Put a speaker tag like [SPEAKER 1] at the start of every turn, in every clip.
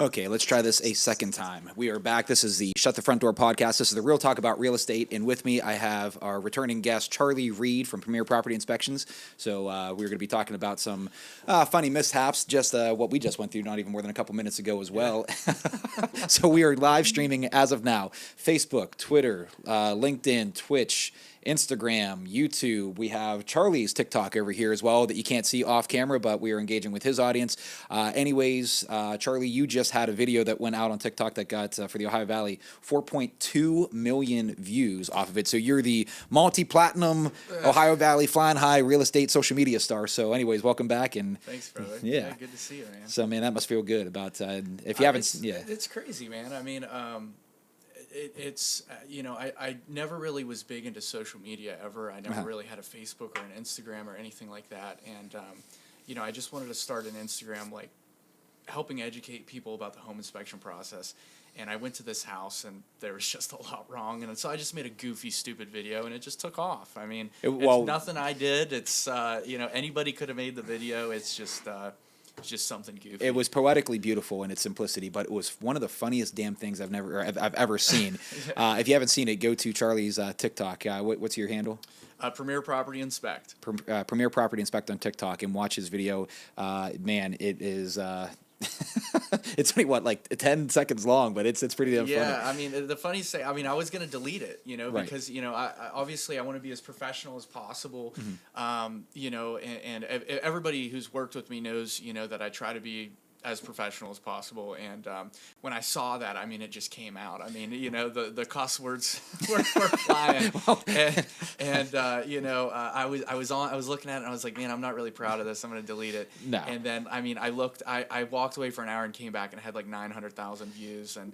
[SPEAKER 1] Okay, let's try this a second time. We are back. This is the Shut the Front Door podcast. This is the real talk about real estate. And with me, I have our returning guest, Charlie Reed from Premier Property Inspections. So we're going to be talking about some funny mishaps, just what we just went through not even more than a couple minutes ago as well. So we are live streaming as of now. Facebook, Twitter, LinkedIn, Twitch, Instagram, YouTube. We have Charlie's TikTok over here as well that you can't see off camera, but we are engaging with his audience. Anyways, Charlie, you just had a video that went out on TikTok that got, for the Ohio Valley, 4.2 million views off of it. So you're the multi-platinum Ohio Valley flying high real estate social media star. So anyways, welcome back. And
[SPEAKER 2] thanks, brother.
[SPEAKER 1] Yeah.
[SPEAKER 2] Good to see you, man.
[SPEAKER 1] So, man, that must feel good about, if you haven't,
[SPEAKER 2] It's crazy, man. I mean, it's I never really was big into social media ever. I never really had a Facebook or an Instagram or anything like that. And, I just wanted to start an Instagram, like, helping educate people about the home inspection process. And I went to this house, and there was just a lot wrong. And so I just made a goofy, stupid video, and it just took off. I mean, it's nothing I did. It's, anybody could have made the video. It's just something goofy.
[SPEAKER 1] It was poetically beautiful in its simplicity, but it was one of the funniest damn things I've ever seen. If you haven't seen it, go to Charlie's TikTok. What's your handle?
[SPEAKER 2] Premier Property Inspect.
[SPEAKER 1] Premier Property Inspect on TikTok, and watch his video. Man, it is. It's only like 10 seconds long, but it's pretty damn funny.
[SPEAKER 2] Yeah, I mean, the funniest thing, I was going to delete it, because, I obviously I want to be as professional as possible, and everybody who's worked with me knows, that I try to be as professional as possible. And when I saw that, I mean, it just came out. I mean, the cuss words were flying. I was looking at it, and I was like, man, I'm not really proud of this. I'm going to delete it.
[SPEAKER 1] No.
[SPEAKER 2] And then, I mean, I walked away for an hour and came back, and it had like 900,000 views. And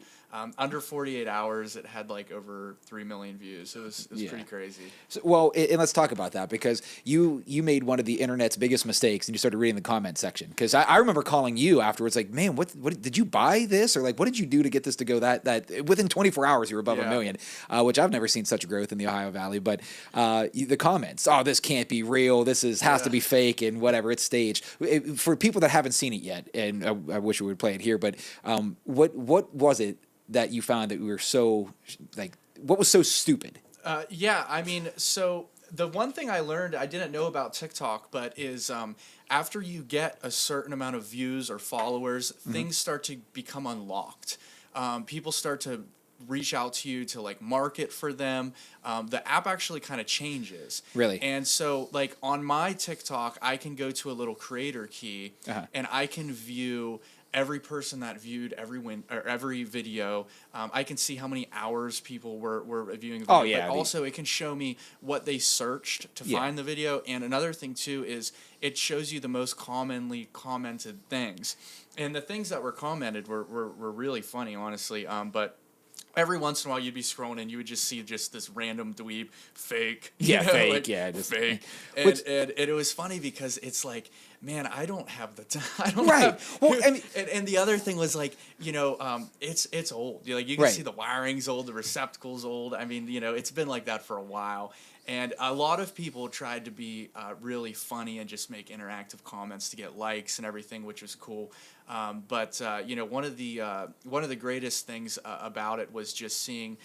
[SPEAKER 2] under 48 hours, it had like over 3 million views. It was pretty crazy.
[SPEAKER 1] So, and let's talk about that, because you made one of the internet's biggest mistakes, and you started reading the comment section. Because I remember calling you afterwards, like, man, what did you buy this, or like, what did you do to get this to go that within 24 hours you were above 1 million, which I've never seen such growth in the Ohio Valley. But the comments, oh, this can't be real, this has to be fake, and whatever, it's staged. For people that haven't seen it yet, and I wish we would play it here, but what was it that you found that we were so, like, what was so stupid?
[SPEAKER 2] I mean, so the one thing I learned, I didn't know about TikTok, but is after you get a certain amount of views or followers, things start to become unlocked. People start to reach out to you to like market for them. The app actually kind of changes.
[SPEAKER 1] Really?
[SPEAKER 2] And so like on my TikTok, I can go to a little creator key and I can view every person that viewed every video. I can see how many hours people were viewing the video.
[SPEAKER 1] Oh, yeah.
[SPEAKER 2] But also, it can show me what they searched to find the video. And another thing, too, is it shows you the most commonly commented things. And the things that were commented were really funny, honestly. But every once in a while, you'd be scrolling and you would just see just this random dweeb, fake.
[SPEAKER 1] Fake,
[SPEAKER 2] like, fake. And it was funny because it's like, man, I don't have the time. I don't
[SPEAKER 1] Right.
[SPEAKER 2] have,
[SPEAKER 1] Well, I mean,
[SPEAKER 2] and the other thing was like, it's old. Like you can see the wiring's old, the receptacle's old. I mean, it's been like that for a while. And a lot of people tried to be really funny and just make interactive comments to get likes and everything, which was cool. But one of the greatest things about it was just seeing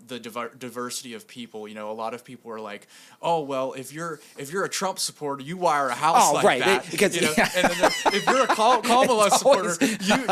[SPEAKER 2] the diversity of people. A lot of people were like, "Oh, well, if you're a Trump supporter, you wire a house like that."
[SPEAKER 1] Because,
[SPEAKER 2] and then if you're a Kamala supporter,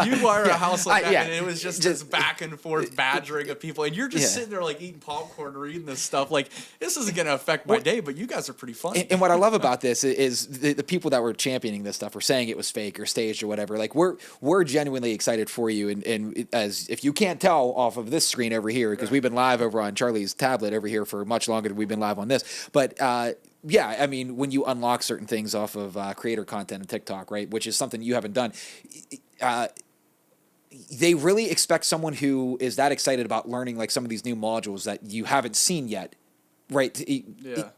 [SPEAKER 2] you wire a house like that. And it was just this back and forth badgering of people, and you're just sitting there like eating popcorn, reading this stuff. Like, this isn't going to affect my day, but you guys are pretty funny.
[SPEAKER 1] And what I love about this is the people that were championing this stuff, or saying it was fake or staged or whatever. Like, we're genuinely excited for you, and as if you can't tell off of this screen over here, because we've been live over on Charlie's tablet over here for much longer than we've been live on this. But yeah, I mean, when you unlock certain things off of creator content on TikTok, right, which is something you haven't done, they really expect someone who is that excited about learning like some of these new modules that you haven't seen yet. Right.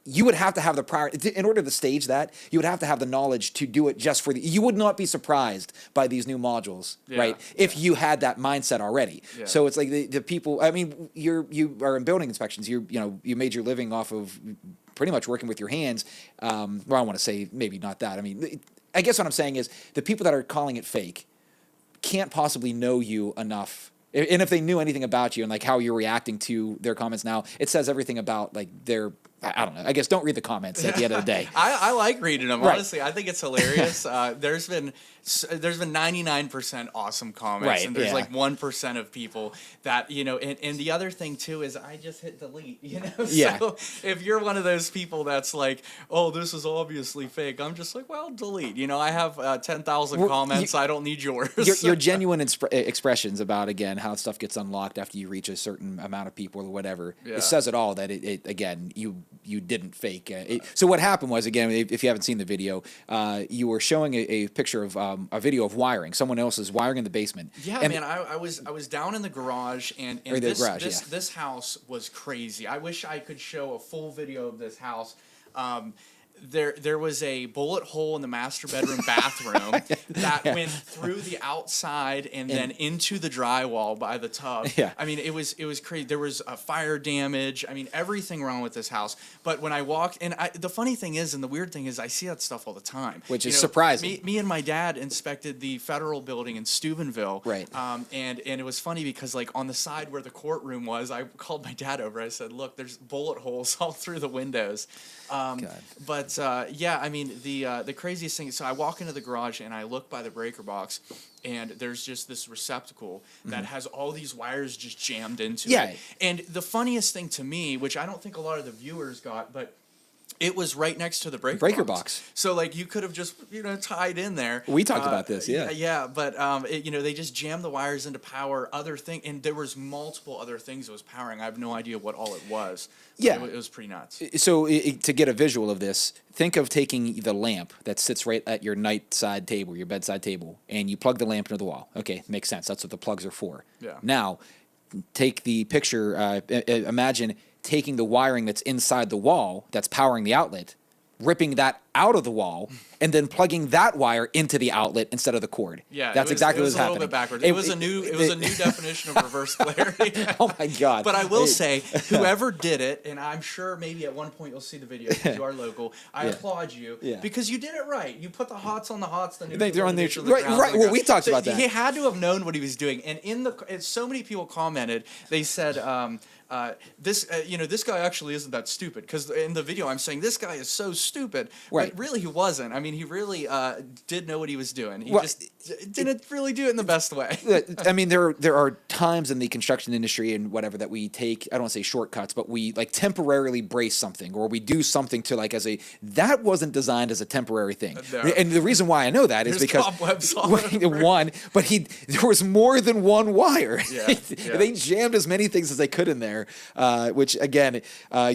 [SPEAKER 1] You would have to have the prior, in order to stage that, you would have to have the knowledge to do it just for you would not be surprised by these new modules, right? If you had that mindset already. So it's like the people, I mean, you are in building inspections, you made your living off of pretty much working with your hands. Well, I want to say maybe not that. I mean, I guess what I'm saying is the people that are calling it fake can't possibly know you enough. And if they knew anything about you and like how you're reacting to their comments now, it says everything about like their, I don't know. I guess don't read the comments at the end of the day.
[SPEAKER 2] I like reading them.
[SPEAKER 1] Right.
[SPEAKER 2] Honestly, I think it's hilarious. There's been 99% awesome comments,
[SPEAKER 1] Right,
[SPEAKER 2] and there's
[SPEAKER 1] yeah.
[SPEAKER 2] like 1% of people that And the other thing too is I just hit delete.
[SPEAKER 1] Yeah.
[SPEAKER 2] So if you're one of those people that's like, oh, this is obviously fake, I'm just like, well, delete. I have 10,000 comments. I don't need yours.
[SPEAKER 1] Your genuine expressions about, again, how stuff gets unlocked after you reach a certain amount of people or whatever.
[SPEAKER 2] Yeah.
[SPEAKER 1] It says it all that it again, you didn't fake. So what happened was, again, if you haven't seen the video, you were showing a picture of a video of wiring, someone else's wiring in the basement.
[SPEAKER 2] Yeah,
[SPEAKER 1] and
[SPEAKER 2] man, I was down in the garage, and
[SPEAKER 1] Or the garage,
[SPEAKER 2] this house was crazy. I wish I could show a full video of this house. There was a bullet hole in the master bedroom bathroom that went through the outside and then into the drywall by the tub.
[SPEAKER 1] Yeah.
[SPEAKER 2] I mean, it was crazy. There was fire damage. I mean, everything wrong with this house. But when I walked, and the funny thing is, and the weird thing is, I see that stuff all the time.
[SPEAKER 1] Which is surprising.
[SPEAKER 2] Me and my dad inspected the federal building in Steubenville.
[SPEAKER 1] Right.
[SPEAKER 2] And it was funny because like on the side where the courtroom was, I called my dad over. I said, "Look, there's bullet holes all through the windows." But yeah, I mean the craziest thing. So I walk into the garage and I look by the breaker box, and there's just this receptacle that has all these wires just jammed into it. And the funniest thing to me, which I don't think a lot of the viewers got, but it was right next to the breaker box. So like you could have just tied in there.
[SPEAKER 1] We talked about this, yeah.
[SPEAKER 2] Yeah, but they just jammed the wires into power. And there was multiple other things it was powering. I have no idea what all it was.
[SPEAKER 1] Yeah,
[SPEAKER 2] it was pretty nuts.
[SPEAKER 1] So to get a visual of this, think of taking the lamp that sits right at your nightside table, your bedside table, and you plug the lamp into the wall. Okay, makes sense. That's what the plugs are for.
[SPEAKER 2] Yeah.
[SPEAKER 1] Now, take the picture. Imagine taking the wiring that's inside the wall that's powering the outlet, ripping that out of the wall, and then plugging that wire into the outlet instead of the cord.
[SPEAKER 2] Yeah,
[SPEAKER 1] that's exactly what was happening.
[SPEAKER 2] It was a little bit backwards. It was a new definition of reverse polarity.
[SPEAKER 1] Oh my God!
[SPEAKER 2] But I will say, whoever did it, and I'm sure maybe at one point you'll see the video because you are local. I applaud you because you did it right. You put the hots on the hots, the neutral on the neutral.
[SPEAKER 1] Right. Well, we talked about that.
[SPEAKER 2] He had to have known what he was doing, and so many people commented. They said. This guy actually isn't that stupid, because in the video I'm saying this guy is so stupid,
[SPEAKER 1] right?
[SPEAKER 2] But really he wasn't. I mean, he really did know what he was doing. He just didn't really do it in the best way.
[SPEAKER 1] I mean, there are times in the construction industry and whatever that we take, I don't want to say shortcuts, but we like temporarily brace something, or we do something to like that wasn't designed as a temporary thing. No. And the reason why I know that is because there was more than one wire.
[SPEAKER 2] Yeah.
[SPEAKER 1] They jammed as many things as they could in there, which again,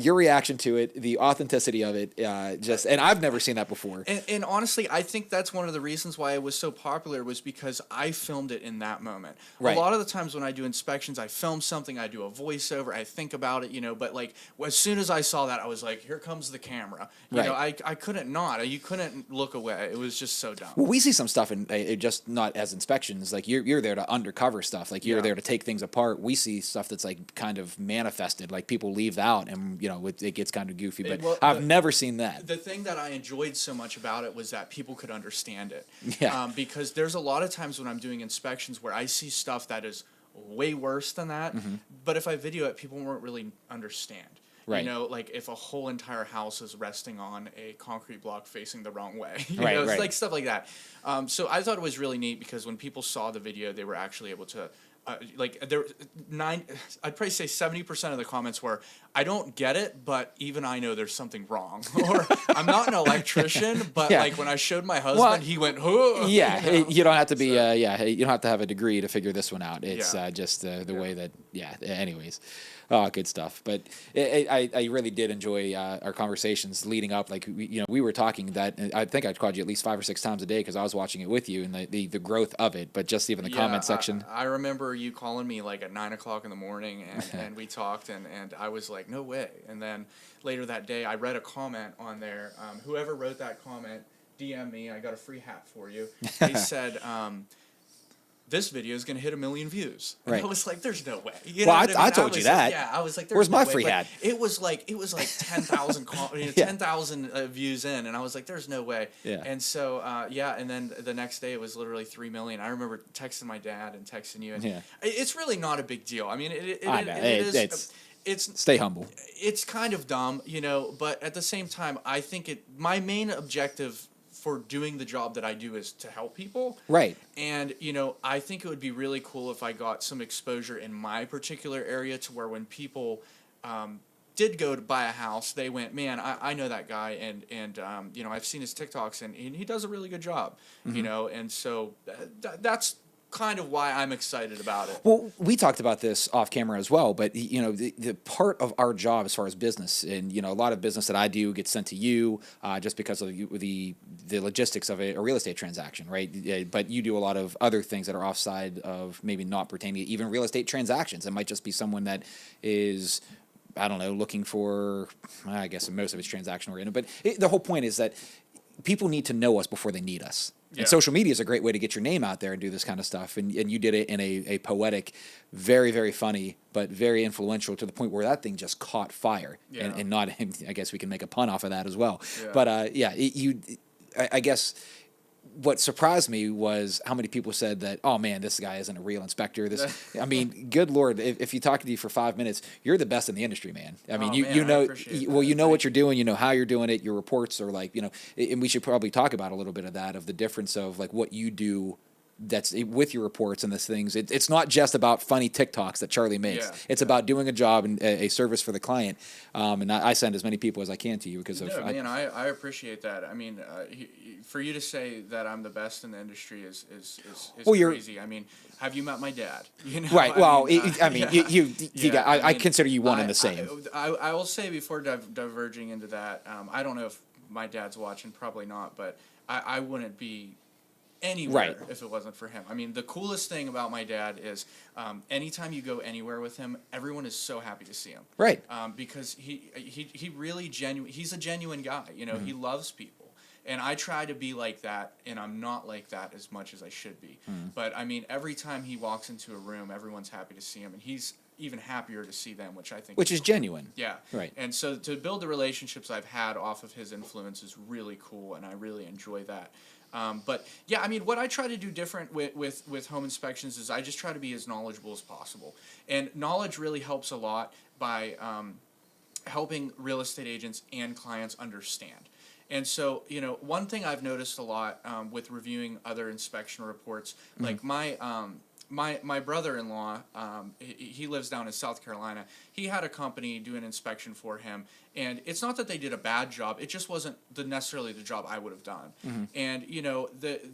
[SPEAKER 1] your reaction to it, the authenticity of it, and I've never seen that before.
[SPEAKER 2] And honestly, I think that's one of the reasons why it was so popular was because I filmed it in that moment.
[SPEAKER 1] Right.
[SPEAKER 2] A lot of the times when I do inspections, I film something, I do a voiceover, I think about it, but like as soon as I saw that, I was like, here comes the camera. I couldn't not. You couldn't look away. It was just so dumb.
[SPEAKER 1] Well, we see some stuff in just not as inspections. Like you're there to undercover stuff. Like you're there to take things apart. We see stuff that's like kind of manifested. Like people leave out, and it gets kind of goofy. But I've never seen that.
[SPEAKER 2] The thing that I enjoyed so much about it was that people could understand it.
[SPEAKER 1] Yeah.
[SPEAKER 2] Because there's a lot of times when I'm doing inspections where I see stuff that is way worse than that. Mm-hmm. But if I video it, people won't really understand.
[SPEAKER 1] Right.
[SPEAKER 2] Like if a whole entire house is resting on a concrete block facing the wrong way.
[SPEAKER 1] Right.
[SPEAKER 2] It's like stuff like that. So I thought it was really neat because when people saw the video, they were actually able to. I'd probably say 70% of the comments were, I don't get it, but even I know there's something wrong. Or I'm not an electrician, but like when I showed my husband, he went, oh.
[SPEAKER 1] Yeah, you don't have to be, you don't have to have a degree to figure this one out. It's just the way that, anyways. Oh, good stuff. But I really did enjoy our conversations leading up. Like, we were talking that I think I called you at least 5 or 6 times a day because I was watching it with you and the growth of it. But just even the comment section.
[SPEAKER 2] I remember you calling me like at 9 o'clock in the morning and we talked and I was like, no way. And then later that day, I read a comment on there. Whoever wrote that comment, DM me. I got a free hat for you. They said, this video is going to hit 1 million views. And
[SPEAKER 1] Right.
[SPEAKER 2] I was like, there's no way. You
[SPEAKER 1] Well,
[SPEAKER 2] know what I
[SPEAKER 1] I
[SPEAKER 2] mean?
[SPEAKER 1] told you
[SPEAKER 2] was
[SPEAKER 1] that.
[SPEAKER 2] Like, yeah, I was like, there's
[SPEAKER 1] Where's
[SPEAKER 2] no
[SPEAKER 1] my
[SPEAKER 2] way.
[SPEAKER 1] free
[SPEAKER 2] But
[SPEAKER 1] hat?
[SPEAKER 2] It was like 10,000
[SPEAKER 1] Yeah.
[SPEAKER 2] 10,000 views in, and I was like, there's no way.
[SPEAKER 1] Yeah.
[SPEAKER 2] And so and then the next day it was literally 3 million. I remember texting my dad and texting you, and
[SPEAKER 1] Yeah.
[SPEAKER 2] it's really not a big deal. I mean,
[SPEAKER 1] I know.
[SPEAKER 2] it's
[SPEAKER 1] Stay humble.
[SPEAKER 2] it's kind of dumb, but at the same time, I think my main objective for doing the job that I do is to help people.
[SPEAKER 1] Right.
[SPEAKER 2] And, I think it would be really cool if I got some exposure in my particular area to where when people did go to buy a house, they went, man, I know that guy, and I've seen his TikToks, and he does a really good job, and so that's kind of why I'm excited about it.
[SPEAKER 1] Well, we talked about this off camera as well, but the part of our job as far as business, and a lot of business that I do gets sent to you just because of the logistics of a real estate transaction, right? Yeah, but you do a lot of other things that are offside of maybe not pertaining to even real estate transactions. It might just be someone that is, I don't know, looking for, I guess most of it's transaction oriented, but the whole point is that people need to know us before they need us.
[SPEAKER 2] Yeah.
[SPEAKER 1] And social media is a great way to get your name out there and do this kind of stuff. And you did it in a poetic, very, very funny, but very influential to the point where that thing just caught fire.
[SPEAKER 2] Yeah.
[SPEAKER 1] And not, I guess we can make a pun off of that as well.
[SPEAKER 2] Yeah.
[SPEAKER 1] But I guess what surprised me was how many people said that, oh man, this guy isn't a real inspector. I mean, good Lord, if you talk to you for 5 minutes, you're the best in the industry, man. I mean,
[SPEAKER 2] I
[SPEAKER 1] know,
[SPEAKER 2] appreciate
[SPEAKER 1] well,
[SPEAKER 2] that.
[SPEAKER 1] you know what you're doing, you know how you're doing it. Your reports are like, and we should probably talk about a little bit of that, of the difference of like what you do that's with your reports and these things. It's not just about funny TikToks that Charlie makes.
[SPEAKER 2] Yeah,
[SPEAKER 1] it's about doing a job and a service for the client. And I send as many people as I can to you because of.
[SPEAKER 2] No, man, I appreciate that. I mean, for you to say that I'm the best in the industry is
[SPEAKER 1] Well,
[SPEAKER 2] crazy. I mean, have you met my dad?
[SPEAKER 1] Right. Well,
[SPEAKER 2] Yeah,
[SPEAKER 1] I consider you one and the same.
[SPEAKER 2] I will say before diverging into that, I don't know if my dad's watching, probably not, but I wouldn't be anywhere
[SPEAKER 1] Right.
[SPEAKER 2] if it wasn't for him. I mean, the coolest thing about my dad is anytime you go anywhere with him, everyone is so happy to see him.
[SPEAKER 1] Right.
[SPEAKER 2] Because he really he's a genuine guy. He loves people. And I try to be like that, and I'm not like that as much as I should be. But I mean, every time he walks into a room, everyone's happy to see him, and he's even happier to see them, which I think
[SPEAKER 1] Which is
[SPEAKER 2] cool.
[SPEAKER 1] genuine.
[SPEAKER 2] Yeah.
[SPEAKER 1] Right.
[SPEAKER 2] And so to build the relationships I've had off of his influence is really cool, and I really enjoy that. But yeah, I mean, what I try to do different with home inspections is I just try to be as knowledgeable as possible. And knowledge really helps a lot by helping real estate agents and clients understand. And so, one thing I've noticed a lot with reviewing other inspection reports, like my brother-in-law, he lives down in South Carolina. He had a company do an inspection for him, and it's not that they did a bad job. It just wasn't necessarily the job I would have done. And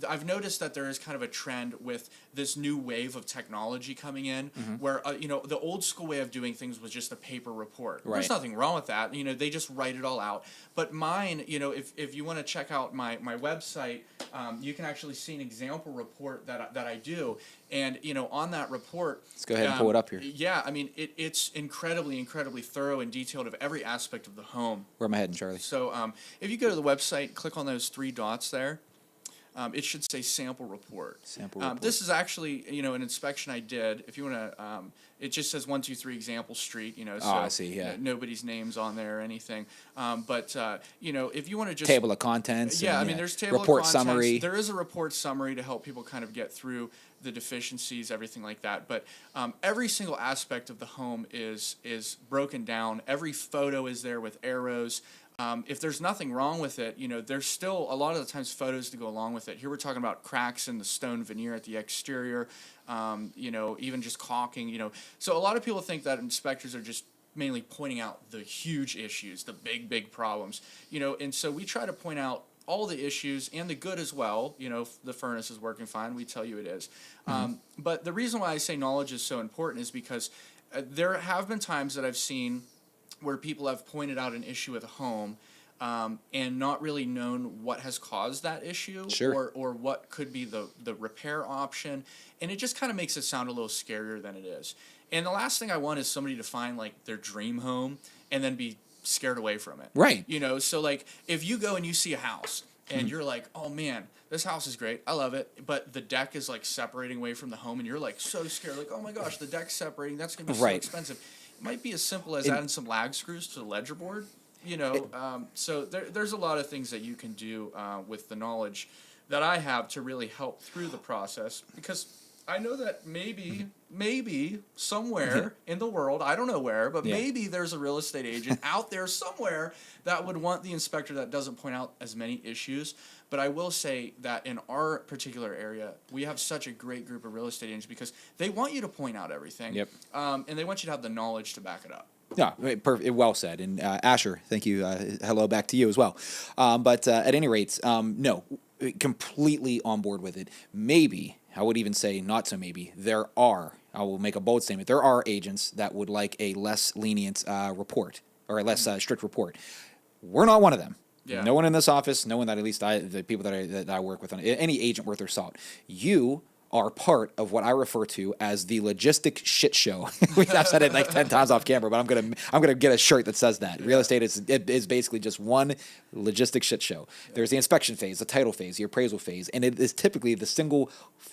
[SPEAKER 2] I've noticed that there is kind of a trend with this new wave of technology coming in, where the old school way of doing things was just a paper report.
[SPEAKER 1] Right.
[SPEAKER 2] There's nothing wrong with that. They just write it all out. But mine, if you want to check out my website, you can actually see an example report that I do. And, on that report...
[SPEAKER 1] Let's go ahead and pull it up here.
[SPEAKER 2] Yeah, I mean, it's incredibly, incredibly thorough and detailed of every aspect of the home.
[SPEAKER 1] Where am I heading, Charlie?
[SPEAKER 2] So if you go to the website, click on those 3 dots there, it should say sample report.
[SPEAKER 1] Sample report.
[SPEAKER 2] This is actually, an inspection I did. If you want to, it just says 123 Example Street, so
[SPEAKER 1] I see, yeah.
[SPEAKER 2] Nobody's name's on there or anything. But if you want to just...
[SPEAKER 1] Table of contents.
[SPEAKER 2] Yeah,
[SPEAKER 1] and,
[SPEAKER 2] I mean, there's table
[SPEAKER 1] report
[SPEAKER 2] of contents.
[SPEAKER 1] summary.
[SPEAKER 2] There is a report summary to help people kind of get through the deficiencies, everything like that. But every single aspect of the home is broken down. Every photo is there with arrows. If there's nothing wrong with it, there's still a lot of the times photos to go along with it. Here we're talking about cracks in the stone veneer at the exterior, even just caulking, So a lot of people think that inspectors are just mainly pointing out the huge issues, the big, big problems, and so we try to point out all the issues and the good as well. If the furnace is working fine, we tell you it is. But the reason why I say knowledge is so important is because there have been times that I've seen where people have pointed out an issue with a home and not really known what has caused that issue.
[SPEAKER 1] Sure.
[SPEAKER 2] or what could be the repair option. And it just kind of makes it sound a little scarier than it is. And the last thing I want is somebody to find like their dream home and then be scared away from it.
[SPEAKER 1] Right.
[SPEAKER 2] So like if you go and you see a house and you're like, oh man, this house is great, I love it, but the deck is like separating away from the home, and you're like so scared, like, oh my gosh, the deck's separating, that's gonna be so
[SPEAKER 1] Right.
[SPEAKER 2] expensive. It might be as simple as adding some lag screws to the ledger board, so there's a lot of things that you can do with the knowledge that I have to really help through the process, because I know that maybe somewhere in the world, I don't know where, but maybe there's a real estate agent out there somewhere that would want the inspector that doesn't point out as many issues. But I will say that in our particular area, we have such a great group of real estate agents because they want you to point out everything.
[SPEAKER 1] Yep.
[SPEAKER 2] And they want you to have the knowledge to back it up.
[SPEAKER 1] Yeah, perfect. Well said. And Asher, thank you. Hello back to you as well. But at any rate, no, completely on board with it. Maybe, I would even say not so maybe, I will make a bold statement, there are agents that would like a less lenient report or a less strict report. We're not one of them.
[SPEAKER 2] Yeah.
[SPEAKER 1] No one in this office, no one that at least the people that I work with, any agent worth their salt. You are part of what I refer to as the logistic shit show. I've said it like 10 times off camera, but I'm gonna get a shirt that says that. Real estate is basically just one logistic shit show. There's the inspection phase, the title phase, the appraisal phase, and it is typically the single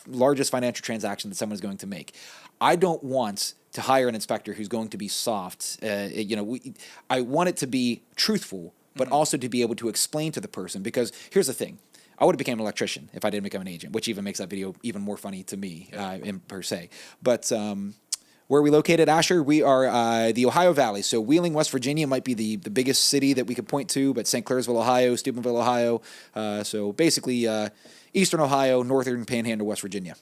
[SPEAKER 1] largest financial transaction that someone is going to make. I don't want to hire an inspector who's going to be soft. I want it to be truthful, but also to be able to explain to the person, because here's the thing. I would have become an electrician if I didn't become an agent, which even makes that video even more funny to me, in per se. But where are we located, Asher? We are the Ohio Valley. So Wheeling, West Virginia might be the biggest city that we could point to, but St. Clairsville, Ohio, Steubenville, Ohio. So basically eastern Ohio, northern panhandle, West Virginia.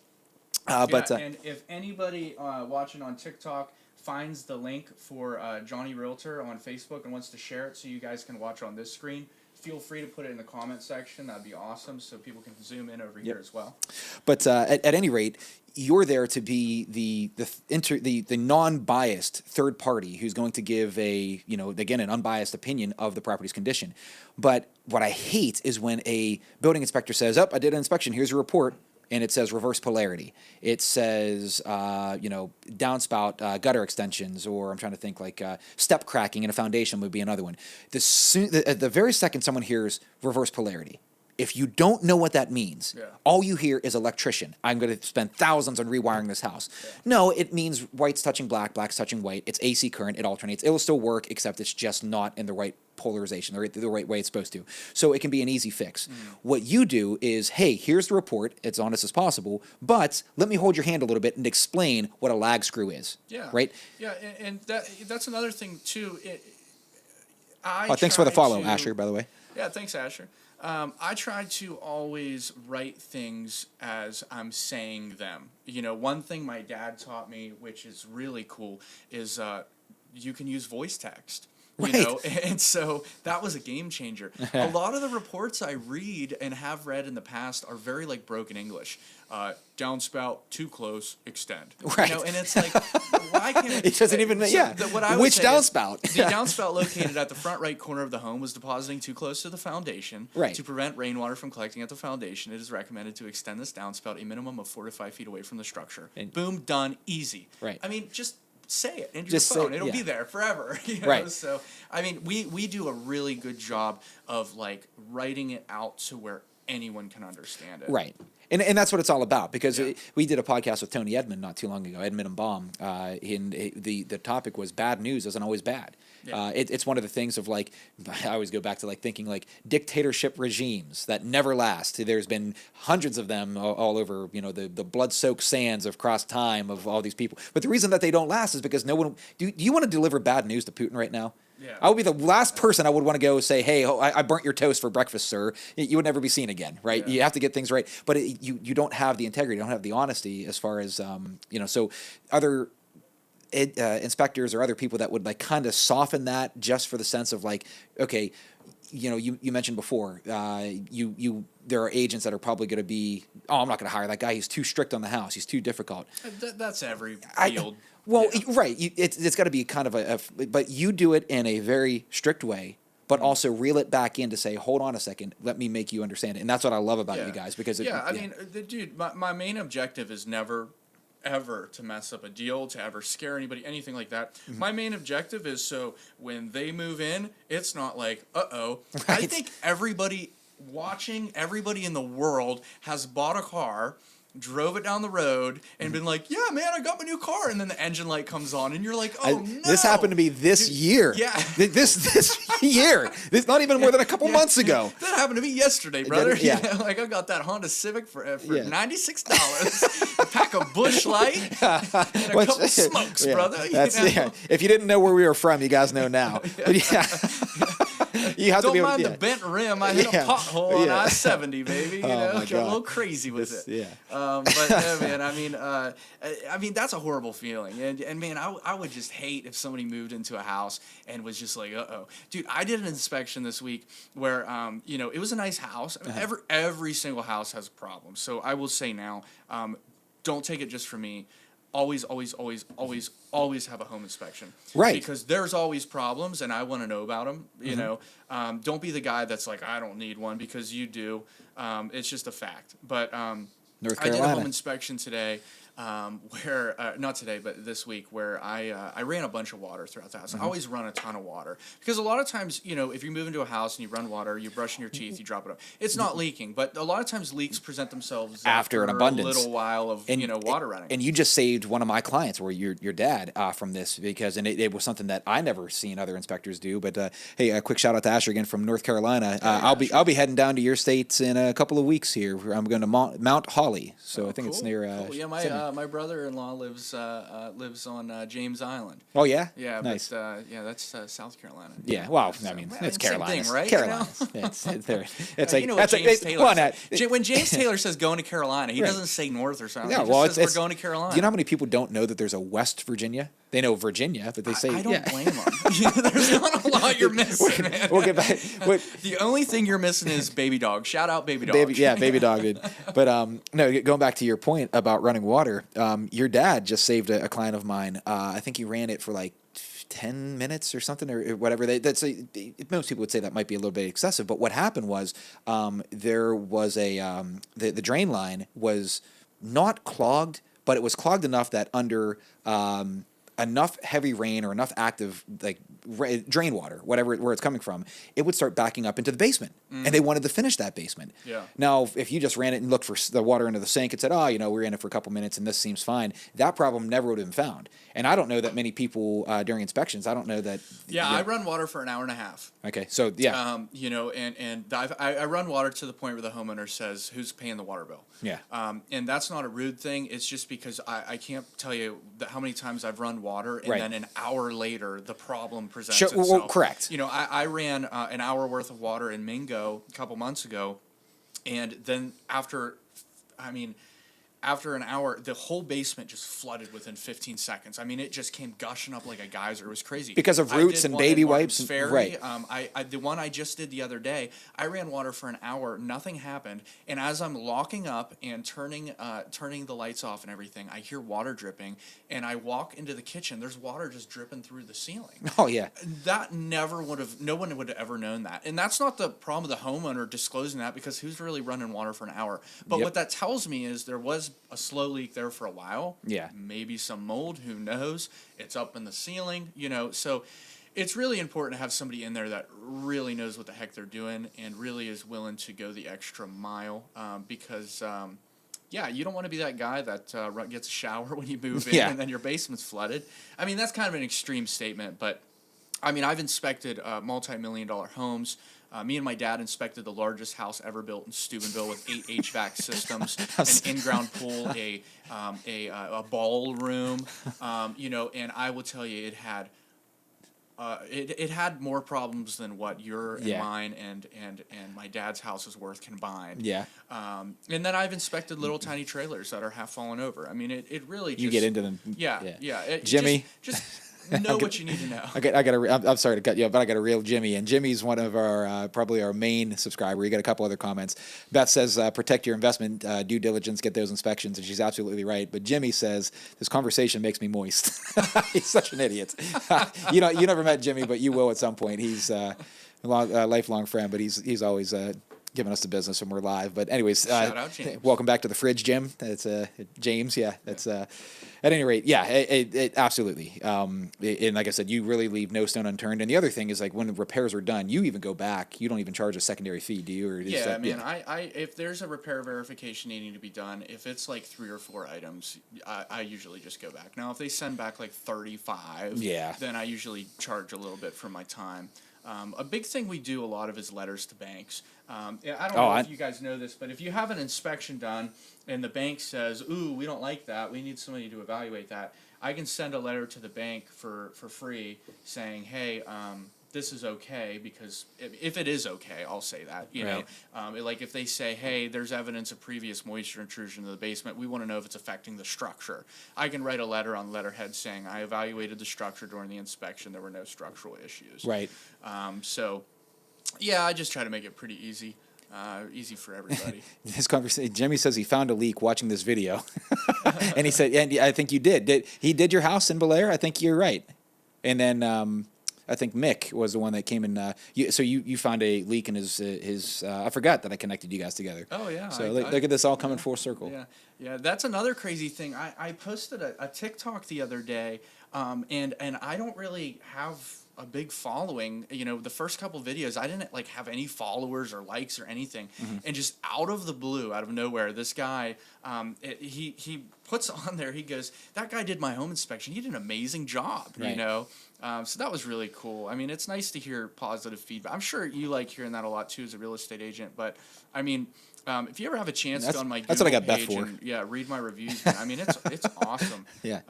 [SPEAKER 2] And if anybody watching on TikTok finds the link for Johnny Realtor on Facebook and wants to share it so you guys can watch on this screen, feel free to put it in the comment section. That'd be awesome, so people can zoom in over here as well.
[SPEAKER 1] But at any rate, you're there to be the non-biased third party who's going to give an unbiased opinion of the property's condition. But what I hate is when a building inspector says, "Oh, I did an inspection. Here's your report." And it says reverse polarity. It says, downspout gutter extensions, or I'm trying to think like step cracking in a foundation would be another one. The very second someone hears reverse polarity, if you don't know what that means, all you hear is electrician. I'm going to spend thousands on rewiring this house. Yeah. No, it means white's touching black, black's touching white. It's AC current. It alternates. It will still work, except it's just not in the right polarization, the right way it's supposed to. So it can be an easy fix. What you do is, hey, here's the report. It's honest as possible, but let me hold your hand a little bit and explain what a lag screw is. Yeah. Right?
[SPEAKER 2] Yeah, and that's another thing, too.
[SPEAKER 1] Thanks for the follow, Asher, by the way.
[SPEAKER 2] Yeah, thanks, Asher. I try to always write things as I'm saying them. One thing my dad taught me, which is really cool, is you can use voice text.
[SPEAKER 1] Right.
[SPEAKER 2] And so that was a game changer. A lot of the reports I read and have read in the past are very like broken English. Downspout, too close, extend.
[SPEAKER 1] Right.
[SPEAKER 2] And it's like, why can't
[SPEAKER 1] it doesn't even,
[SPEAKER 2] which downspout? The downspout located at the front right corner of the home was depositing too close to the foundation.
[SPEAKER 1] Right.
[SPEAKER 2] To prevent rainwater from collecting at the foundation, it is recommended to extend this downspout a minimum of 4 to 5 feet away from the structure. Boom, done, easy.
[SPEAKER 1] Right.
[SPEAKER 2] I mean, just say it in your phone. It'll be there forever.
[SPEAKER 1] Right.
[SPEAKER 2] So, I mean, we do a really good job of like writing it out to where anyone can understand it.
[SPEAKER 1] Right. And that's what it's all about, because we did a podcast with Tony Edmond not too long ago, Edmond and Baum, the topic was bad news isn't always bad. Yeah. It's one of the things of like, I always go back to like thinking like dictatorship regimes that never last. There's been hundreds of them all over, the blood-soaked sands of cross time of all these people. But the reason that they don't last is because no one, do you want to deliver bad news to Putin right now? Yeah. I would be the last person I would want to go say, hey, I burnt your toast for breakfast, sir. You would never be seen again, right? Yeah. You have to get things right. But you don't have the integrity, you don't have the honesty as far as, so other inspectors or other people that would like kind of soften that just for the sense of like, okay, you mentioned before, there are agents that are probably going to be, I'm not going to hire that guy. He's too strict on the house. He's too difficult.
[SPEAKER 2] That's every field.
[SPEAKER 1] Right. It's got to be kind of but you do it in a very strict way, but also reel it back in to say, hold on a second, let me make you understand it. And that's what I love about you guys, because
[SPEAKER 2] dude, my main objective is never ever to mess up a deal, to ever scare anybody, anything like that. Mm-hmm. My main objective is so when they move in, it's not like, right. I think everybody watching everybody in the world has bought a car, drove it down the road, and been like, yeah, man, I got my new car. And then the engine light comes on, and you're like, oh, no.
[SPEAKER 1] This happened to me this year.
[SPEAKER 2] Yeah.
[SPEAKER 1] This year. This not even more than a couple months ago.
[SPEAKER 2] That happened to me yesterday, brother.
[SPEAKER 1] Yeah.
[SPEAKER 2] You know, like, I got that Honda Civic for $96, a pack of Busch Light, and a couple smokes, brother.
[SPEAKER 1] If you didn't know where we were from, you guys know now. But you have
[SPEAKER 2] Don't
[SPEAKER 1] to be able
[SPEAKER 2] mind
[SPEAKER 1] to,
[SPEAKER 2] the bent rim. I hit a pothole on I-70, baby. You know,
[SPEAKER 1] my
[SPEAKER 2] got a
[SPEAKER 1] God.
[SPEAKER 2] little crazy with it.
[SPEAKER 1] Yeah.
[SPEAKER 2] But no, man. I mean, that's a horrible feeling. And man, I would just hate if somebody moved into a house and was just like, uh-oh, dude. I did an inspection this week where, you know, it was a nice house. I mean, every single house has a problem. So I will say now, don't take it just from me. Always have a home inspection.
[SPEAKER 1] Right.
[SPEAKER 2] Because there's always problems, and I want to know about them. You know, don't be the guy that's like, I don't need one, because you do. It's just a fact. But
[SPEAKER 1] North
[SPEAKER 2] I did a
[SPEAKER 1] Carolina.
[SPEAKER 2] home inspection today, where not today, but this week, where I ran a bunch of water throughout the house. I always run a ton of water, because a lot of times, you know, if you move into a house and you run water, you're brushing your teeth, you drop it up. It's not leaking, but a lot of times leaks present themselves
[SPEAKER 1] After an abundance.
[SPEAKER 2] a little while of water running.
[SPEAKER 1] And you just saved one of my clients, or your dad, from this, because it was something that I never seen other inspectors do. But hey, a quick shout out to Asher again from North Carolina. I'll be heading down to your states in a couple of weeks here. I'm going to Mount Holly, so I think it's near.
[SPEAKER 2] Cool. Yeah, my brother-in-law lives on James Island.
[SPEAKER 1] Oh yeah,
[SPEAKER 2] Yeah,
[SPEAKER 1] nice.
[SPEAKER 2] But that's South Carolina.
[SPEAKER 1] Yeah, well,
[SPEAKER 2] So,
[SPEAKER 1] I mean,
[SPEAKER 2] well,
[SPEAKER 1] it's
[SPEAKER 2] same
[SPEAKER 1] Carolina,
[SPEAKER 2] thing, right?
[SPEAKER 1] Carolinas.
[SPEAKER 2] You know?
[SPEAKER 1] It's like
[SPEAKER 2] you know what
[SPEAKER 1] that's
[SPEAKER 2] James Taylor
[SPEAKER 1] says.
[SPEAKER 2] when James Taylor says going to Carolina, he
[SPEAKER 1] Right.
[SPEAKER 2] doesn't say North or South.
[SPEAKER 1] Yeah,
[SPEAKER 2] he
[SPEAKER 1] well,
[SPEAKER 2] just says we're going to Carolina.
[SPEAKER 1] Do you know how many people don't know that there's a West Virginia? They know Virginia, but they say
[SPEAKER 2] I don't
[SPEAKER 1] yeah.
[SPEAKER 2] blame them. There's not a lot you're missing, man.
[SPEAKER 1] We'll get back.
[SPEAKER 2] The only thing you're missing is Baby Dog. Shout out Baby Dog.
[SPEAKER 1] Baby dog did. But no, going back to your point about running water, your dad just saved a client of mine. I think he ran it for like 10 minutes or something or whatever. Most people would say that might be a little bit excessive, but what happened was there was the drain line was not clogged, but it was clogged enough that under enough heavy rain or enough active drain water, where it's coming from, it would start backing up into the basement. And they wanted to finish that basement.
[SPEAKER 2] Yeah.
[SPEAKER 1] Now, if you just ran it and looked for the water into the sink and said, we're in it for a couple minutes and this seems fine, that problem never would have been found. And I don't know that many people during inspections, I don't know that.
[SPEAKER 2] Yeah, I run water for an hour and a half.
[SPEAKER 1] Okay, so yeah.
[SPEAKER 2] You know, and I run water to the point where the homeowner says, who's paying the water bill?
[SPEAKER 1] Yeah.
[SPEAKER 2] And that's not a rude thing. It's just because I can't tell you how many times I've run water, and
[SPEAKER 1] Right.
[SPEAKER 2] then an hour later the problem presents
[SPEAKER 1] Sure,
[SPEAKER 2] itself.
[SPEAKER 1] well, correct.
[SPEAKER 2] You know, I ran an hour worth of water in Mingo a couple months ago, and then after an hour, the whole basement just flooded within 15 seconds. I mean, it just came gushing up like a geyser. It was crazy.
[SPEAKER 1] Because of
[SPEAKER 2] I
[SPEAKER 1] roots
[SPEAKER 2] did
[SPEAKER 1] and
[SPEAKER 2] one
[SPEAKER 1] baby
[SPEAKER 2] at Martin's
[SPEAKER 1] wipes and-
[SPEAKER 2] Ferry.
[SPEAKER 1] right.
[SPEAKER 2] The one I just did the other day, I ran water for an hour. Nothing happened. And as I'm locking up and turning the lights off and everything, I hear water dripping. And I walk into the kitchen. There's water just dripping through the ceiling.
[SPEAKER 1] Oh, yeah.
[SPEAKER 2] That no one would have ever known that. And that's not the problem of the homeowner disclosing that, because who's really running water for an hour? But
[SPEAKER 1] Yep.
[SPEAKER 2] what that tells me is there was a slow leak there for a while.
[SPEAKER 1] Yeah.
[SPEAKER 2] Maybe some mold, who knows? It's up in the ceiling, you know. So it's really important to have somebody in there that really knows what the heck they're doing and really is willing to go the extra mile, because you don't want to be that guy that gets a shower when you move in and then your basement's flooded. I mean, that's kind of an extreme statement, but I mean, I've inspected multi-million-dollar homes. Me and my dad inspected the largest house ever built in Steubenville with 8 HVAC systems, an in-ground pool, a ballroom, you know. And I will tell you, it had it had more problems than what your and mine and my dad's house is worth combined.
[SPEAKER 1] Yeah.
[SPEAKER 2] And then I've inspected little tiny trailers that are half fallen over. I mean, it really just,
[SPEAKER 1] You get into them.
[SPEAKER 2] Yeah.
[SPEAKER 1] Jimmy.
[SPEAKER 2] Just know what you need to know.
[SPEAKER 1] I'm sorry to cut you off, but I got a real Jimmy, and Jimmy's one of our probably our main subscriber. You got a couple other comments. Beth says, "Protect your investment, due diligence, get those inspections," and she's absolutely right. But Jimmy says, "This conversation makes me moist." He's such an idiot. You never met Jimmy, but you will at some point. He's a lifelong friend, but he's always giving us the business when we're live. But anyways,
[SPEAKER 2] Shout out James.
[SPEAKER 1] welcome back to the fridge, Jim. That's James. Yeah, that's at any rate, yeah, it absolutely. And like I said, you really leave no stone unturned. And the other thing is, like, when the repairs are done, you even go back. You don't even charge a secondary fee, do you? Or is that,
[SPEAKER 2] Man. I if there's a repair verification needing to be done, if it's like 3 or 4 items, I usually just go back. Now, if they send back like 35, then I usually charge a little bit for my time. A big thing we do a lot of is letters to banks. I don't know if you guys know this, but if you have an inspection done and the bank says, "Ooh, we don't like that. We need somebody to evaluate that," I can send a letter to the bank for free saying, "Hey, this is okay," because if it is okay, I'll say that, you know. Like if they say, "Hey, there's evidence of previous moisture intrusion in the basement. We want to know if it's affecting the structure." I can write a letter on letterhead saying, "I evaluated the structure during the inspection. There were no structural issues."
[SPEAKER 1] Right.
[SPEAKER 2] So, yeah, I just try to make it pretty easy. Easy for everybody.
[SPEAKER 1] His conversation. Jimmy says he found a leak watching this video, and he said, "And I think you did. He did your house in Bel Air? I think you're right." And then I think Mick was the one that came in. So you found a leak in his. I forgot that I connected you guys together.
[SPEAKER 2] Oh yeah.
[SPEAKER 1] So look at this all coming full circle.
[SPEAKER 2] Yeah. That's another crazy thing. I posted a TikTok the other day, and I don't really have a big following. You know, the first couple videos, I didn't like have any followers or likes or anything, and just out of the blue, out of nowhere, this guy, he puts on there. He goes, "That guy did my home inspection. He did an amazing job."
[SPEAKER 1] Right.
[SPEAKER 2] You know, so that was really cool. I mean, it's nice to hear positive feedback. I'm sure you like hearing that a lot too as a real estate agent. But I mean, if you ever have a chance to go on my Google
[SPEAKER 1] what I got Beth
[SPEAKER 2] page
[SPEAKER 1] for.
[SPEAKER 2] and read my reviews, man, I mean, it's awesome.
[SPEAKER 1] Yeah.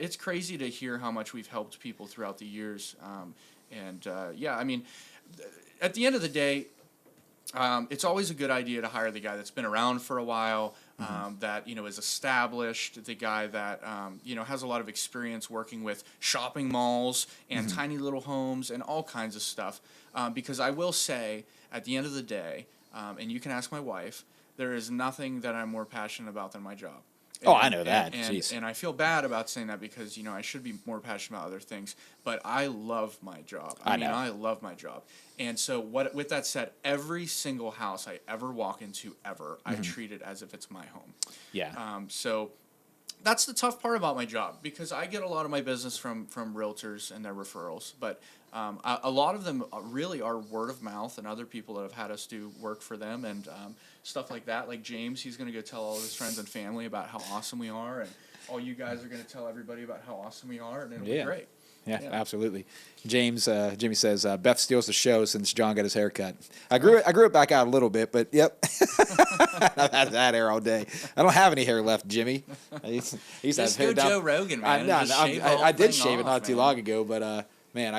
[SPEAKER 2] It's crazy to hear how much we've helped people throughout the years. I mean, at the end of the day, it's always a good idea to hire the guy that's been around for a while, that, you know, is established, the guy that, you know, has a lot of experience working with shopping malls and tiny little homes and all kinds of stuff. Because I will say, at the end of the day, and you can ask my wife, there is nothing that I'm more passionate about than my job.
[SPEAKER 1] I know that.
[SPEAKER 2] And I feel bad about saying that because, you know, I should be more passionate about other things. But I love my job. I love my job. And so with that said, every single house I ever walk into I treat it as if it's my home.
[SPEAKER 1] Yeah.
[SPEAKER 2] So that's the tough part about my job, because I get a lot of my business from realtors and their referrals. But a lot of them really are word of mouth and other people that have had us do work for them and stuff like that. Like James, he's going to go tell all his friends and family about how awesome we are, and all you guys are going to tell everybody about how awesome we are, and it'll be great.
[SPEAKER 1] Yeah, absolutely. Jimmy says Beth steals the show since John got his haircut. I grew it back out a little bit, but yep, I've had that hair all day. I don't have any hair left, Jimmy. I used to have hair down.
[SPEAKER 2] Joe Rogan, man.
[SPEAKER 1] I did shave it not too long ago, but man,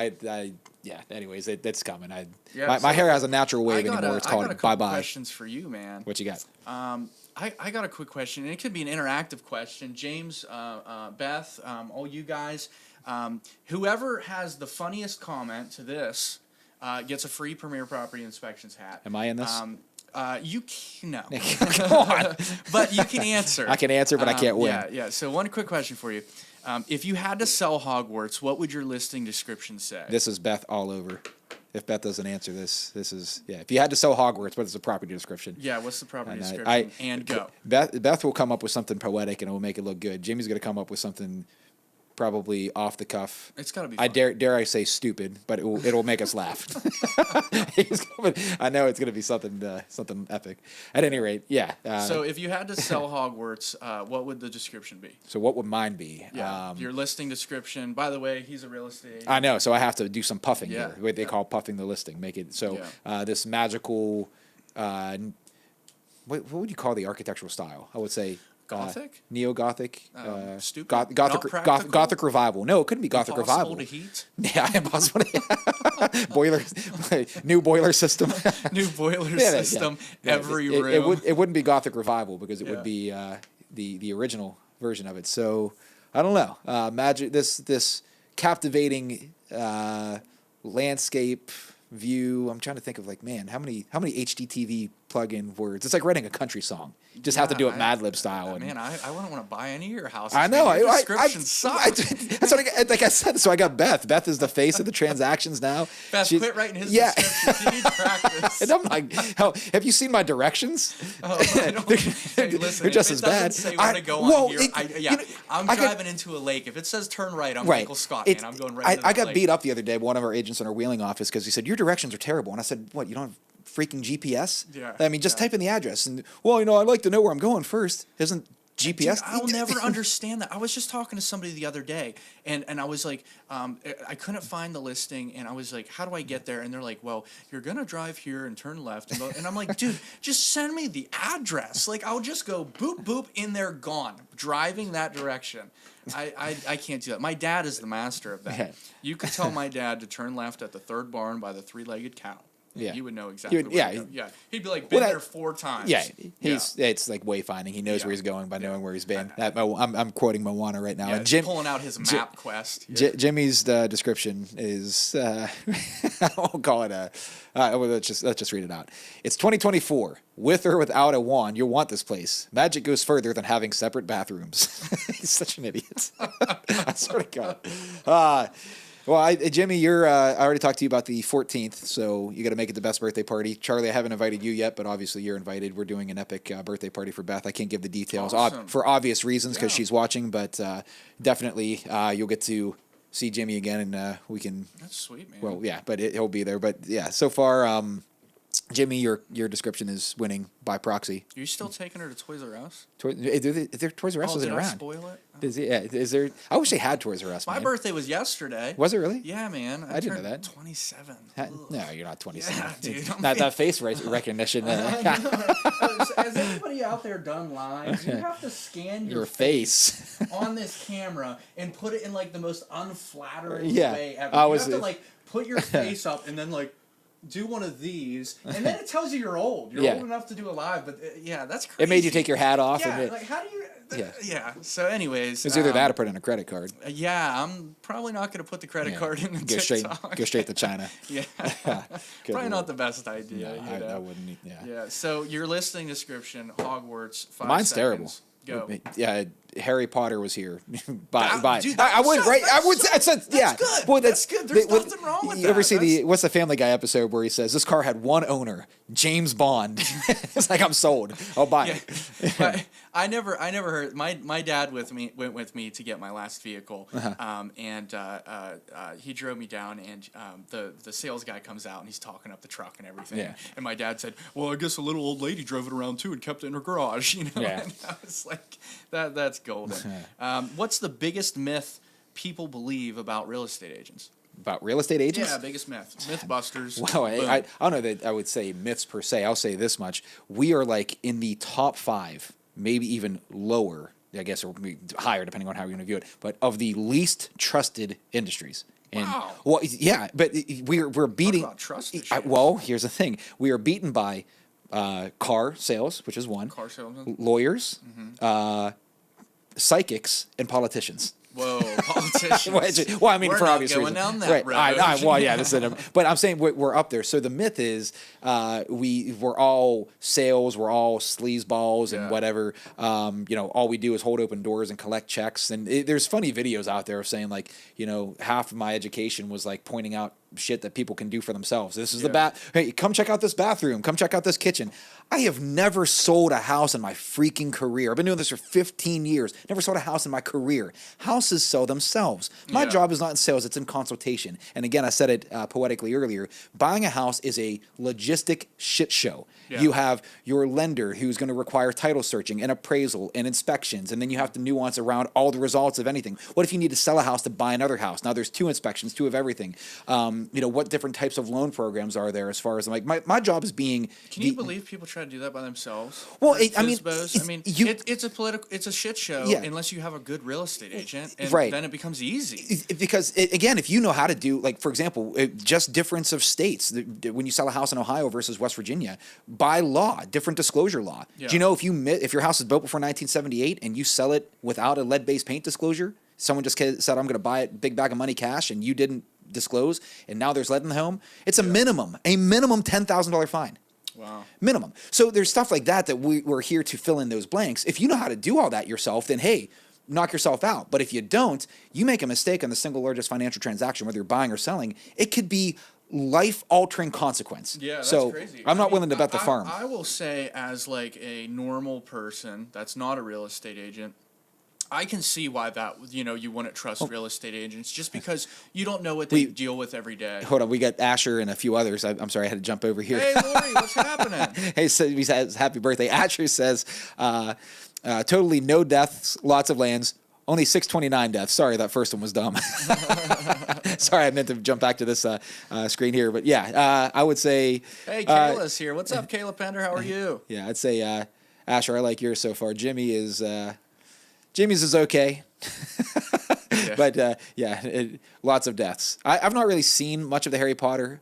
[SPEAKER 1] anyways, that's coming. My hair has a natural wave anymore. It's called bye bye.
[SPEAKER 2] Questions for you, man.
[SPEAKER 1] What you got?
[SPEAKER 2] I got a quick question, and it could be an interactive question. James, Beth, all you guys, whoever has the funniest comment to this gets a free Premier Property Inspections hat.
[SPEAKER 1] Am I in this?
[SPEAKER 2] You can, no.
[SPEAKER 1] Come on.
[SPEAKER 2] But you can answer.
[SPEAKER 1] I can answer, but I can't win.
[SPEAKER 2] Yeah. So one quick question for you. If you had to sell Hogwarts, what would your listing description say?
[SPEAKER 1] This is Beth all over. If Beth doesn't answer this is, yeah. If you had to sell Hogwarts, what's the property description?
[SPEAKER 2] Yeah, what's the property description? And go.
[SPEAKER 1] Beth will come up with something poetic and it will make it look good. Jimmy's going to come up with something probably off the cuff.
[SPEAKER 2] It's got to be
[SPEAKER 1] fun. Dare I say stupid, but it'll make us laugh. I know it's going to be something epic. At any rate, yeah.
[SPEAKER 2] So if you had to sell Hogwarts, what would the description be?
[SPEAKER 1] So what would mine be?
[SPEAKER 2] Yeah, your listing description. By the way, he's a real estate agent.
[SPEAKER 1] I know, so I have to do some puffing here. What they call puffing the listing. Make it so this magical. What would you call the architectural style? I would say.
[SPEAKER 2] Gothic?
[SPEAKER 1] Neo-Gothic?
[SPEAKER 2] Stupid?
[SPEAKER 1] Gothic revival. No, it couldn't be Gothic revival.
[SPEAKER 2] Impossible to heat?
[SPEAKER 1] Yeah, impossible to boiler, new boiler system.
[SPEAKER 2] New boiler system, every room.
[SPEAKER 1] It wouldn't be Gothic revival because it would be the original version of it. So, I don't know. Imagine this captivating landscape view. I'm trying to think of how many HGTV plug in words. It's like writing a country song. You just have to do it Mad Lib style.
[SPEAKER 2] Man, I wouldn't want to buy any of your houses.
[SPEAKER 1] I know.
[SPEAKER 2] Man. Your description sucks.
[SPEAKER 1] That's what I said. So I got Beth. Beth is the face of the transactions now.
[SPEAKER 2] Beth, quit writing his description. You need to practice.
[SPEAKER 1] And I'm like, hell, have you seen my directions?
[SPEAKER 2] Oh, I don't, hey, listen,
[SPEAKER 1] they're just as bad.
[SPEAKER 2] Say where to go on here. I'm driving into a lake. If it says turn right, I'm Michael Scott, man. I'm going right into the lake.
[SPEAKER 1] I got beat up the other day by one of our agents in our wheeling office because he said, your directions are terrible. And I said, what, you don't have freaking GPS?
[SPEAKER 2] Yeah.
[SPEAKER 1] I mean, just type in the address. And, well, you know, I'd like to know where I'm going first. Isn't GPS?
[SPEAKER 2] Dude, I'll never understand that. I was just talking to somebody the other day, and I was like, I couldn't find the listing, and I was like, how do I get there? And they're like, well, you're going to drive here and turn left. And I'm like, dude, just send me the address. Like, I'll just go boop, boop, in there, gone, driving that direction. I can't do that. My dad is the master of that. You could tell my dad to turn left at the third barn by the three-legged cow. Yeah, he would know exactly. He'd be like, been there 4 times.
[SPEAKER 1] Yeah, it's like wayfinding. He knows where he's going by knowing where he's been. I'm quoting Moana right now.
[SPEAKER 2] Yeah,
[SPEAKER 1] and Jim
[SPEAKER 2] pulling out his map quest.
[SPEAKER 1] Jimmy's description is I won't call it let's just read it out. It's 2024. With or without a wand, you'll want this place. Magic goes further than having separate bathrooms. He's such an idiot. I swear to God. Well, Jimmy, I already talked to you about the 14th, so you got to make it the best birthday party. Charlie, I haven't invited you yet, but obviously you're invited. We're doing an epic birthday party for Beth. I can't give the details for obvious reasons because she's watching, but definitely you'll get to see Jimmy again, and we can.
[SPEAKER 2] That's sweet, man.
[SPEAKER 1] Well, yeah, but he'll be there. But yeah, so far, Jimmy, your description is winning by proxy.
[SPEAKER 2] Are you still taking her to Toys R Us?
[SPEAKER 1] Toys R Us isn't around.
[SPEAKER 2] Spoil it?
[SPEAKER 1] Is there? I wish they had Toys R Us.
[SPEAKER 2] My birthday was yesterday.
[SPEAKER 1] Was it really?
[SPEAKER 2] Yeah, man.
[SPEAKER 1] I didn't know that.
[SPEAKER 2] 27.
[SPEAKER 1] No, you're not 27.
[SPEAKER 2] Yeah, dude.
[SPEAKER 1] Not that face recognition.
[SPEAKER 2] Has anybody out there done lines? You have to scan your face on this camera and put it in like the most unflattering way ever. You have to like put your face up and then like do one of these, and then it tells you you're old. You're old enough to do a live, but that's crazy.
[SPEAKER 1] It made you take your hat off.
[SPEAKER 2] Yeah, like how do you? So, anyways,
[SPEAKER 1] it's either that or put in a credit card.
[SPEAKER 2] I'm probably not going to put the credit card in the TikTok.
[SPEAKER 1] Go straight to China.
[SPEAKER 2] Probably not the best idea.
[SPEAKER 1] No, I wouldn't.
[SPEAKER 2] Yeah. So your listing description, Hogwarts. 5
[SPEAKER 1] Mine's
[SPEAKER 2] seconds.
[SPEAKER 1] terrible.
[SPEAKER 2] Go.
[SPEAKER 1] Yeah, Harry Potter was here.
[SPEAKER 2] Dude,
[SPEAKER 1] I would, right? I would. That's
[SPEAKER 2] good.
[SPEAKER 1] Boy,
[SPEAKER 2] that's good. There's nothing wrong with that.
[SPEAKER 1] You ever see what's the Family Guy episode where he says this car had one owner, James Bond? It's like I'm sold. I'll buy it.
[SPEAKER 2] I never heard. My dad went with me to get my last vehicle, and he drove me down, and the sales guy comes out and he's talking up the truck and everything.
[SPEAKER 1] Yeah.
[SPEAKER 2] And my dad said, "Well, I guess a little old lady drove it around too and kept it in her garage." You know.
[SPEAKER 1] Yeah.
[SPEAKER 2] And I was like, that's golden. What's the biggest myth people believe about real estate agents?
[SPEAKER 1] About real estate agents?
[SPEAKER 2] Yeah, biggest myth. Mythbusters.
[SPEAKER 1] Well, I don't know that I would say myths per se. I'll say this much. We are like in the top 5, maybe even lower, I guess, or higher depending on how you're going to view it, but of the least trusted industries. And,
[SPEAKER 2] wow.
[SPEAKER 1] Well, yeah, but we're beating.
[SPEAKER 2] Talk about trust issues.
[SPEAKER 1] Well, here's the thing. We are beaten by car sales, which is one.
[SPEAKER 2] Car salesmen.
[SPEAKER 1] Lawyers, psychics, and politicians.
[SPEAKER 2] Whoa, politicians.
[SPEAKER 1] Well, I mean,
[SPEAKER 2] we're
[SPEAKER 1] for
[SPEAKER 2] not
[SPEAKER 1] obvious
[SPEAKER 2] going
[SPEAKER 1] reasons.
[SPEAKER 2] down that road.
[SPEAKER 1] Well, yeah, this is but I'm saying we're up there. So the myth is we're all sales, we're all sleazeballs and whatever. All we do is hold open doors and collect checks. And there's funny videos out there of saying like, half of my education was like pointing out shit that people can do for themselves. This is the hey, come check out this bathroom. Come check out this kitchen. I have never sold a house in my freaking career. I've been doing this for 15 years. Never sold a house in my career. Houses sell themselves. My job is not in sales. It's in consultation. And again, I said it poetically earlier. Buying a house is a logistic shit show. Yeah. You have your lender who's going to require title searching and appraisal and inspections. And then you have to nuance around all the results of anything. What if you need to sell a house to buy another house? Now there's 2 inspections, 2 of everything. What different types of loan programs are there as far as like my job is being.
[SPEAKER 2] Can you believe people try to do that by themselves?
[SPEAKER 1] Well,
[SPEAKER 2] it's a shit show unless you have a good real estate agent, and then it becomes easy.
[SPEAKER 1] Because again, if you know how to do, like for example, just difference of states. When you sell a house in Ohio versus West Virginia, by law, different disclosure law. Yeah. Do you know if your house is built before 1978 and you sell it without a lead-based paint disclosure, someone just said I'm going to buy it, big bag of money cash, and you didn't disclose, and now there's lead in the home, it's a minimum $10,000 fine.
[SPEAKER 2] Wow.
[SPEAKER 1] Minimum. So there's stuff like that we're here to fill in those blanks. If you know how to do all that yourself, then hey, knock yourself out. But if you don't, you make a mistake on the single largest financial transaction, whether you're buying or selling, it could be life-altering consequence.
[SPEAKER 2] Yeah, that's
[SPEAKER 1] so
[SPEAKER 2] crazy.
[SPEAKER 1] I'm not willing to bet the farm.
[SPEAKER 2] I will say, as like a normal person that's not a real estate agent, I can see why that, you wouldn't trust real estate agents, just because you don't know what they deal with every day.
[SPEAKER 1] Hold on, we got Asher and a few others. I'm sorry, I had to jump over here.
[SPEAKER 2] Hey, Lori, what's happening?
[SPEAKER 1] Hey, so he says, happy birthday. Asher says, totally no deaths, lots of lands, only 629 deaths. Sorry, that first one was dumb. Sorry, I meant to jump back to this screen here. But yeah, I would say...
[SPEAKER 2] Hey, Kayla's here. What's up, Kayla Pender? How are you?
[SPEAKER 1] Yeah, I'd say, Asher, I like yours so far. Jimmy's is okay. Yeah. But lots of deaths. I've not really seen much of the Harry Potter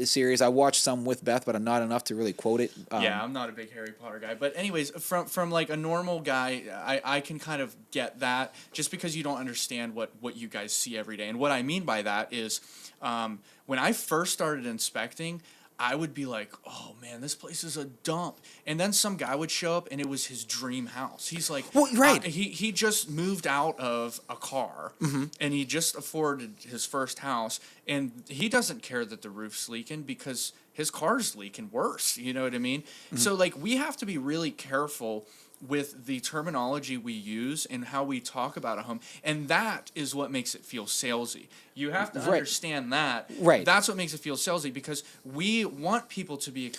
[SPEAKER 1] series. I watched some with Beth, but I'm not enough to really quote it.
[SPEAKER 2] Yeah, I'm not a big Harry Potter guy. But anyways, from like a normal guy, I can kind of get that, just because you don't understand what you guys see every day. And what I mean by that is, when I first started inspecting, I would be like, oh man, this place is a dump. And then some guy would show up and it was his dream house. He's like,
[SPEAKER 1] well, right.
[SPEAKER 2] He just moved out of a car, and he just afforded his first house, and he doesn't care that the roof's leaking because his car's leaking worse. You know what I mean? So like, we have to be really careful with the terminology we use and how we talk about a home, and that is what makes it feel salesy. You have to understand that.
[SPEAKER 1] Right.
[SPEAKER 2] That's what makes it feel salesy, because we want people to be...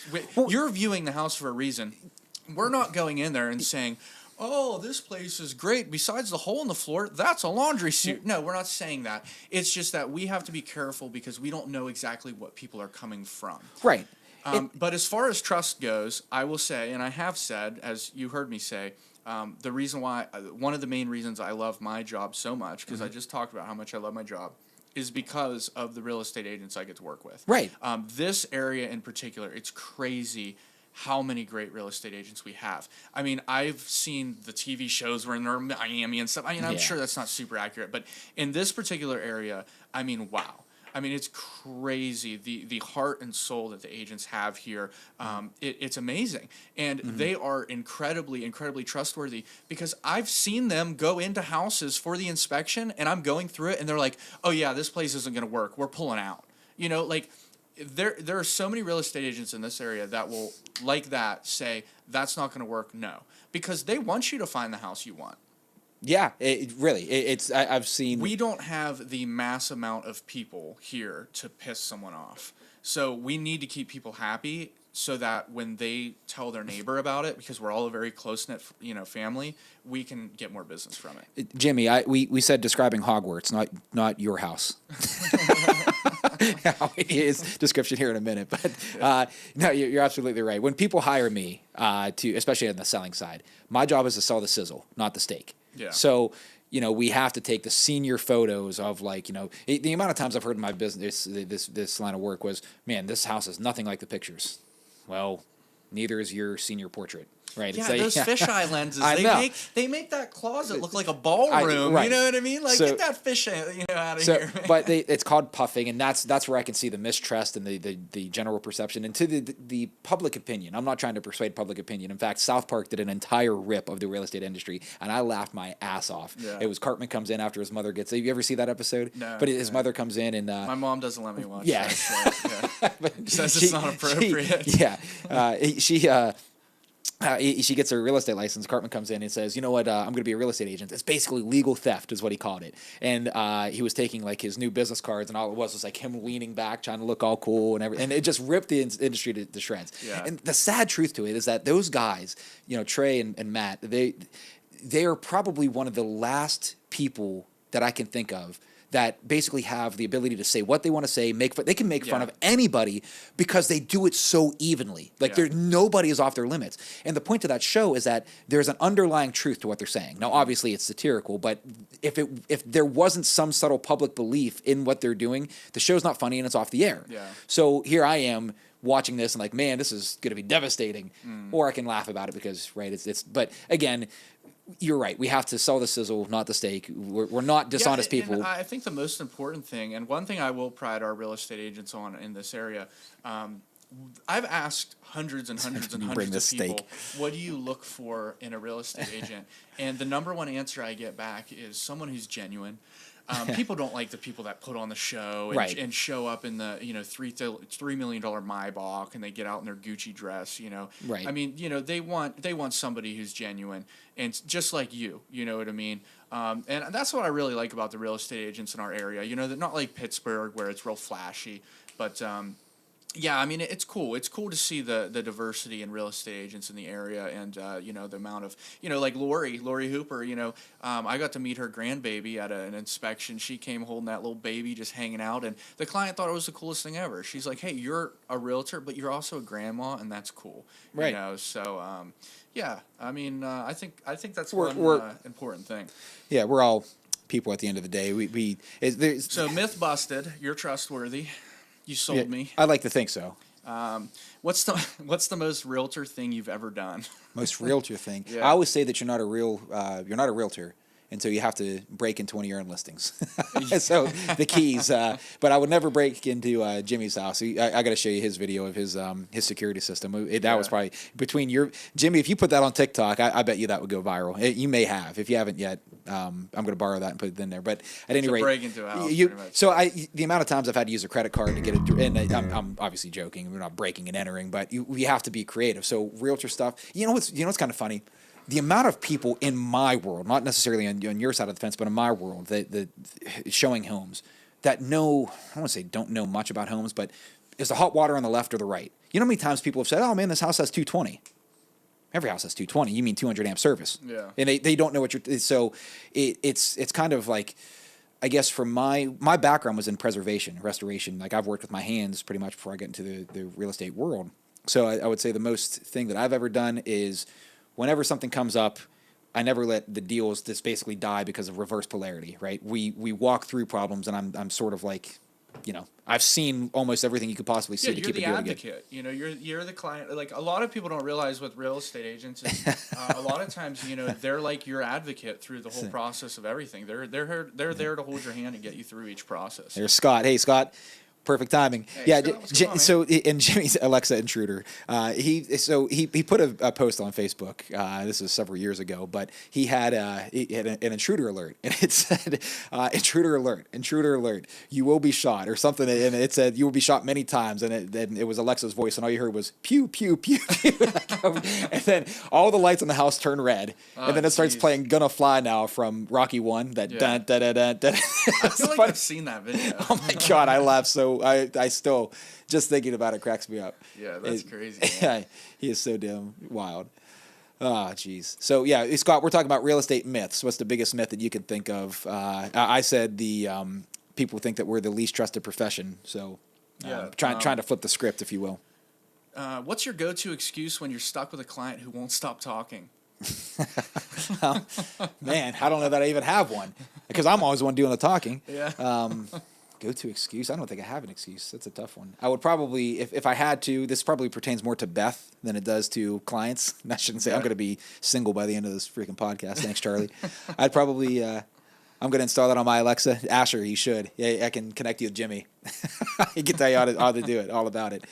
[SPEAKER 2] You're viewing the house for a reason. We're not going in there and saying, oh, this place is great. Besides the hole in the floor, that's a laundry chute. No, we're not saying that. It's just that we have to be careful because we don't know exactly what people are coming from.
[SPEAKER 1] Right.
[SPEAKER 2] But as far as trust goes, I will say, and I have said, as you heard me say, the reason why, one of the main reasons I love my job so much, because I just talked about how much I love my job, is because of the real estate agents I get to work with.
[SPEAKER 1] Right.
[SPEAKER 2] This area in particular, it's crazy how many great real estate agents we have. I mean, I've seen the TV shows where they're in Miami and stuff. I mean, I'm sure that's not super accurate, but in this particular area, I mean, wow. I mean, it's crazy, the heart and soul that the agents have here. It's amazing. And they are incredibly, incredibly trustworthy, because I've seen them go into houses for the inspection, and I'm going through it, and they're like, oh, yeah, this place isn't going to work. We're pulling out. You know, like, there are so many real estate agents in this area that will, like that, say, that's not going to work. No. Because they want you to find the house you want.
[SPEAKER 1] Yeah, I've seen...
[SPEAKER 2] We don't have the mass amount of people here to piss someone off. So we need to keep people happy so that when they tell their neighbor about it, because we're all a very close-knit, family, we can get more business from it.
[SPEAKER 1] Jimmy, we said describing Hogwarts, not your house. His description here in a minute, but no, you're absolutely right. When people hire me especially on the selling side, my job is to sell the sizzle, not the steak.
[SPEAKER 2] Yeah.
[SPEAKER 1] So, we have to take the senior photos of, like, the amount of times I've heard in my business, this line of work was, man, this house is nothing like the pictures. Well, neither is your senior portrait. Right.
[SPEAKER 2] Yeah, those fisheye lenses. They make that closet look like a ballroom.
[SPEAKER 1] Right.
[SPEAKER 2] You know what I mean? Like, get that fish out of here. Man.
[SPEAKER 1] But it's called puffing, and that's where I can see the mistrust and the general perception. And to the public opinion, I'm not trying to persuade public opinion. In fact, South Park did an entire rip of the real estate industry, and I laughed my ass off. Yeah. It was Cartman comes in after his mother gets... Have you ever see that episode?
[SPEAKER 2] No.
[SPEAKER 1] But his mother comes in and...
[SPEAKER 2] my mom doesn't let me watch
[SPEAKER 1] yeah.
[SPEAKER 2] that. Yeah. Says it's not appropriate.
[SPEAKER 1] She gets her real estate license. Cartman comes in and says, you know what, I'm going to be a real estate agent. It's basically legal theft is what he called it. And he was taking, like, his new business cards, and all it was like him leaning back, trying to look all cool and everything. And it just ripped the industry to shreds. Yeah. And the sad truth to it is that those guys, Trey and Matt, they are probably one of the last people that I can think of that basically have the ability to say what they want to say, they can make fun of anybody because they do it so evenly. Like, nobody is off their limits. And the point of that show is that there's an underlying truth to what they're saying. Now, obviously, it's satirical, but if there wasn't some subtle public belief in what they're doing, the show's not funny and it's off the air. Yeah. So here I am watching this and like, man, this is going to be devastating. Or I can laugh about it because, but again, you're right. We have to sell the sizzle, not the steak. We're not dishonest people.
[SPEAKER 2] And I think the most important thing, and one thing I will pride our real estate agents on in this area, I've asked hundreds and hundreds and
[SPEAKER 1] You bring
[SPEAKER 2] hundreds
[SPEAKER 1] the
[SPEAKER 2] of people,
[SPEAKER 1] steak.
[SPEAKER 2] what do you look for in a real estate agent? And the number one answer I get back is someone who's genuine. People don't like the people that put on the show and,
[SPEAKER 1] Right.
[SPEAKER 2] and show up in the $3 million Maybach and they get out in their Gucci dress.
[SPEAKER 1] Right.
[SPEAKER 2] I mean, they want somebody who's genuine and just like you. You know what I mean? And that's what I really like about the real estate agents in our area. They're not like Pittsburgh where it's real flashy, but. Yeah, I mean, it's cool. It's cool to see the diversity in real estate agents in the area and, the amount of, like Lori Hooper, I got to meet her grandbaby at an inspection. She came holding that little baby just hanging out, and the client thought it was the coolest thing ever. She's like, hey, you're a realtor, but you're also a grandma, and that's cool.
[SPEAKER 1] Right.
[SPEAKER 2] So, yeah, I mean, I think that's
[SPEAKER 1] We're
[SPEAKER 2] one important thing.
[SPEAKER 1] Yeah, we're all people at the end of the day.
[SPEAKER 2] So myth busted. You're trustworthy. You sold me.
[SPEAKER 1] I like to think so.
[SPEAKER 2] What's the most realtor thing you've ever done?
[SPEAKER 1] Most realtor thing.
[SPEAKER 2] Yeah.
[SPEAKER 1] I always say that you're not a realtor until you have to break into one of your own listings. So the keys. But I would never break into Jimmy's house. I got to show you his video of his security system. That was probably between Jimmy. If you put that on TikTok, I bet you that would go viral. You may have. If you haven't yet, I'm going to borrow that and put it in there. But at any rate,
[SPEAKER 2] break into a house. Pretty much.
[SPEAKER 1] So the amount of times I've had to use a credit card to get it through, and I'm obviously joking. We're not breaking and entering, but we have to be creative. So realtor stuff. What's kind of funny. The amount of people in my world, not necessarily on your side of the fence, but in my world, that showing homes that I don't want to say don't know much about homes, but is the hot water on the left or the right? You know how many times people have said, "Oh man, this house has 220." Every house has 220. You mean 200 amp service?
[SPEAKER 2] Yeah.
[SPEAKER 1] And they don't know what you're. So it's kind of like, I guess from my background was in preservation, restoration. Like I've worked with my hands pretty much before I get into the real estate world. So I would say the most thing that I've ever done is, whenever something comes up, I never let the deals just basically die because of reverse polarity, right? We walk through problems, and I'm sort of like, I've seen almost everything you could possibly see to keep a deal together.
[SPEAKER 2] You're the advocate. You're the client. Like a lot of people don't realize with real estate agents, is, a lot of times, they're like your advocate through the whole process of everything. They're there to hold your hand and get you through each process.
[SPEAKER 1] There's Scott. Hey, Scott. Perfect timing.
[SPEAKER 2] Hey,
[SPEAKER 1] Yeah.
[SPEAKER 2] Scott,
[SPEAKER 1] And Jimmy's Alexa intruder. He put a post on Facebook. This was several years ago, but he had an intruder alert, and it said, "Intruder alert! You will be shot," or something, and it said, "You will be shot many times," and it was Alexa's voice, and all you heard was pew pew pew pew, and then all the lights in the house turn red, and then it starts playing "Gonna Fly Now" from Rocky 1. That dun dun dun dun dun.
[SPEAKER 2] I feel like I've seen that video.
[SPEAKER 1] Oh my God, I laugh so. I still, just thinking about it cracks me up.
[SPEAKER 2] Yeah, that's crazy.
[SPEAKER 1] Yeah, he is so damn wild. Ah, jeez. So yeah, Scott, we're talking about real estate myths. What's the biggest myth that you could think of? I said the people think that we're the least trusted profession. So trying to flip the script, if you will.
[SPEAKER 2] What's your go-to excuse when you're stuck with a client who won't stop talking?
[SPEAKER 1] Man, I don't know that I even have one, because I'm always the one doing the talking.
[SPEAKER 2] Yeah.
[SPEAKER 1] Go-to excuse? I don't think I have an excuse. That's a tough one. I would probably, if I had to, this probably pertains more to Beth than it does to clients. I shouldn't say I'm going to be single by the end of this freaking podcast. Thanks, Charlie. I'd probably, I'm going to install that on my Alexa. Asher, you should. Yeah, I can connect you with Jimmy. He can tell you how to do it, all about it.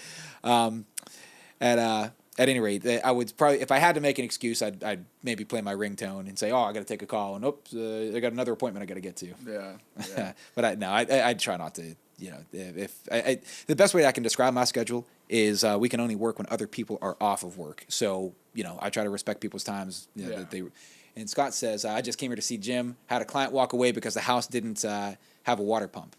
[SPEAKER 1] At any rate, I would probably, if I had to make an excuse, I'd maybe play my ringtone and say, "Oh, I got to take a call," and "Oops, I got another appointment I got to get to."
[SPEAKER 2] Yeah.
[SPEAKER 1] But I'd try not to. The best way I can describe my schedule is we can only work when other people are off of work. So I try to respect people's times. That they. And Scott says, "I just came here to see Jim. Had a client walk away because the house didn't have a water pump."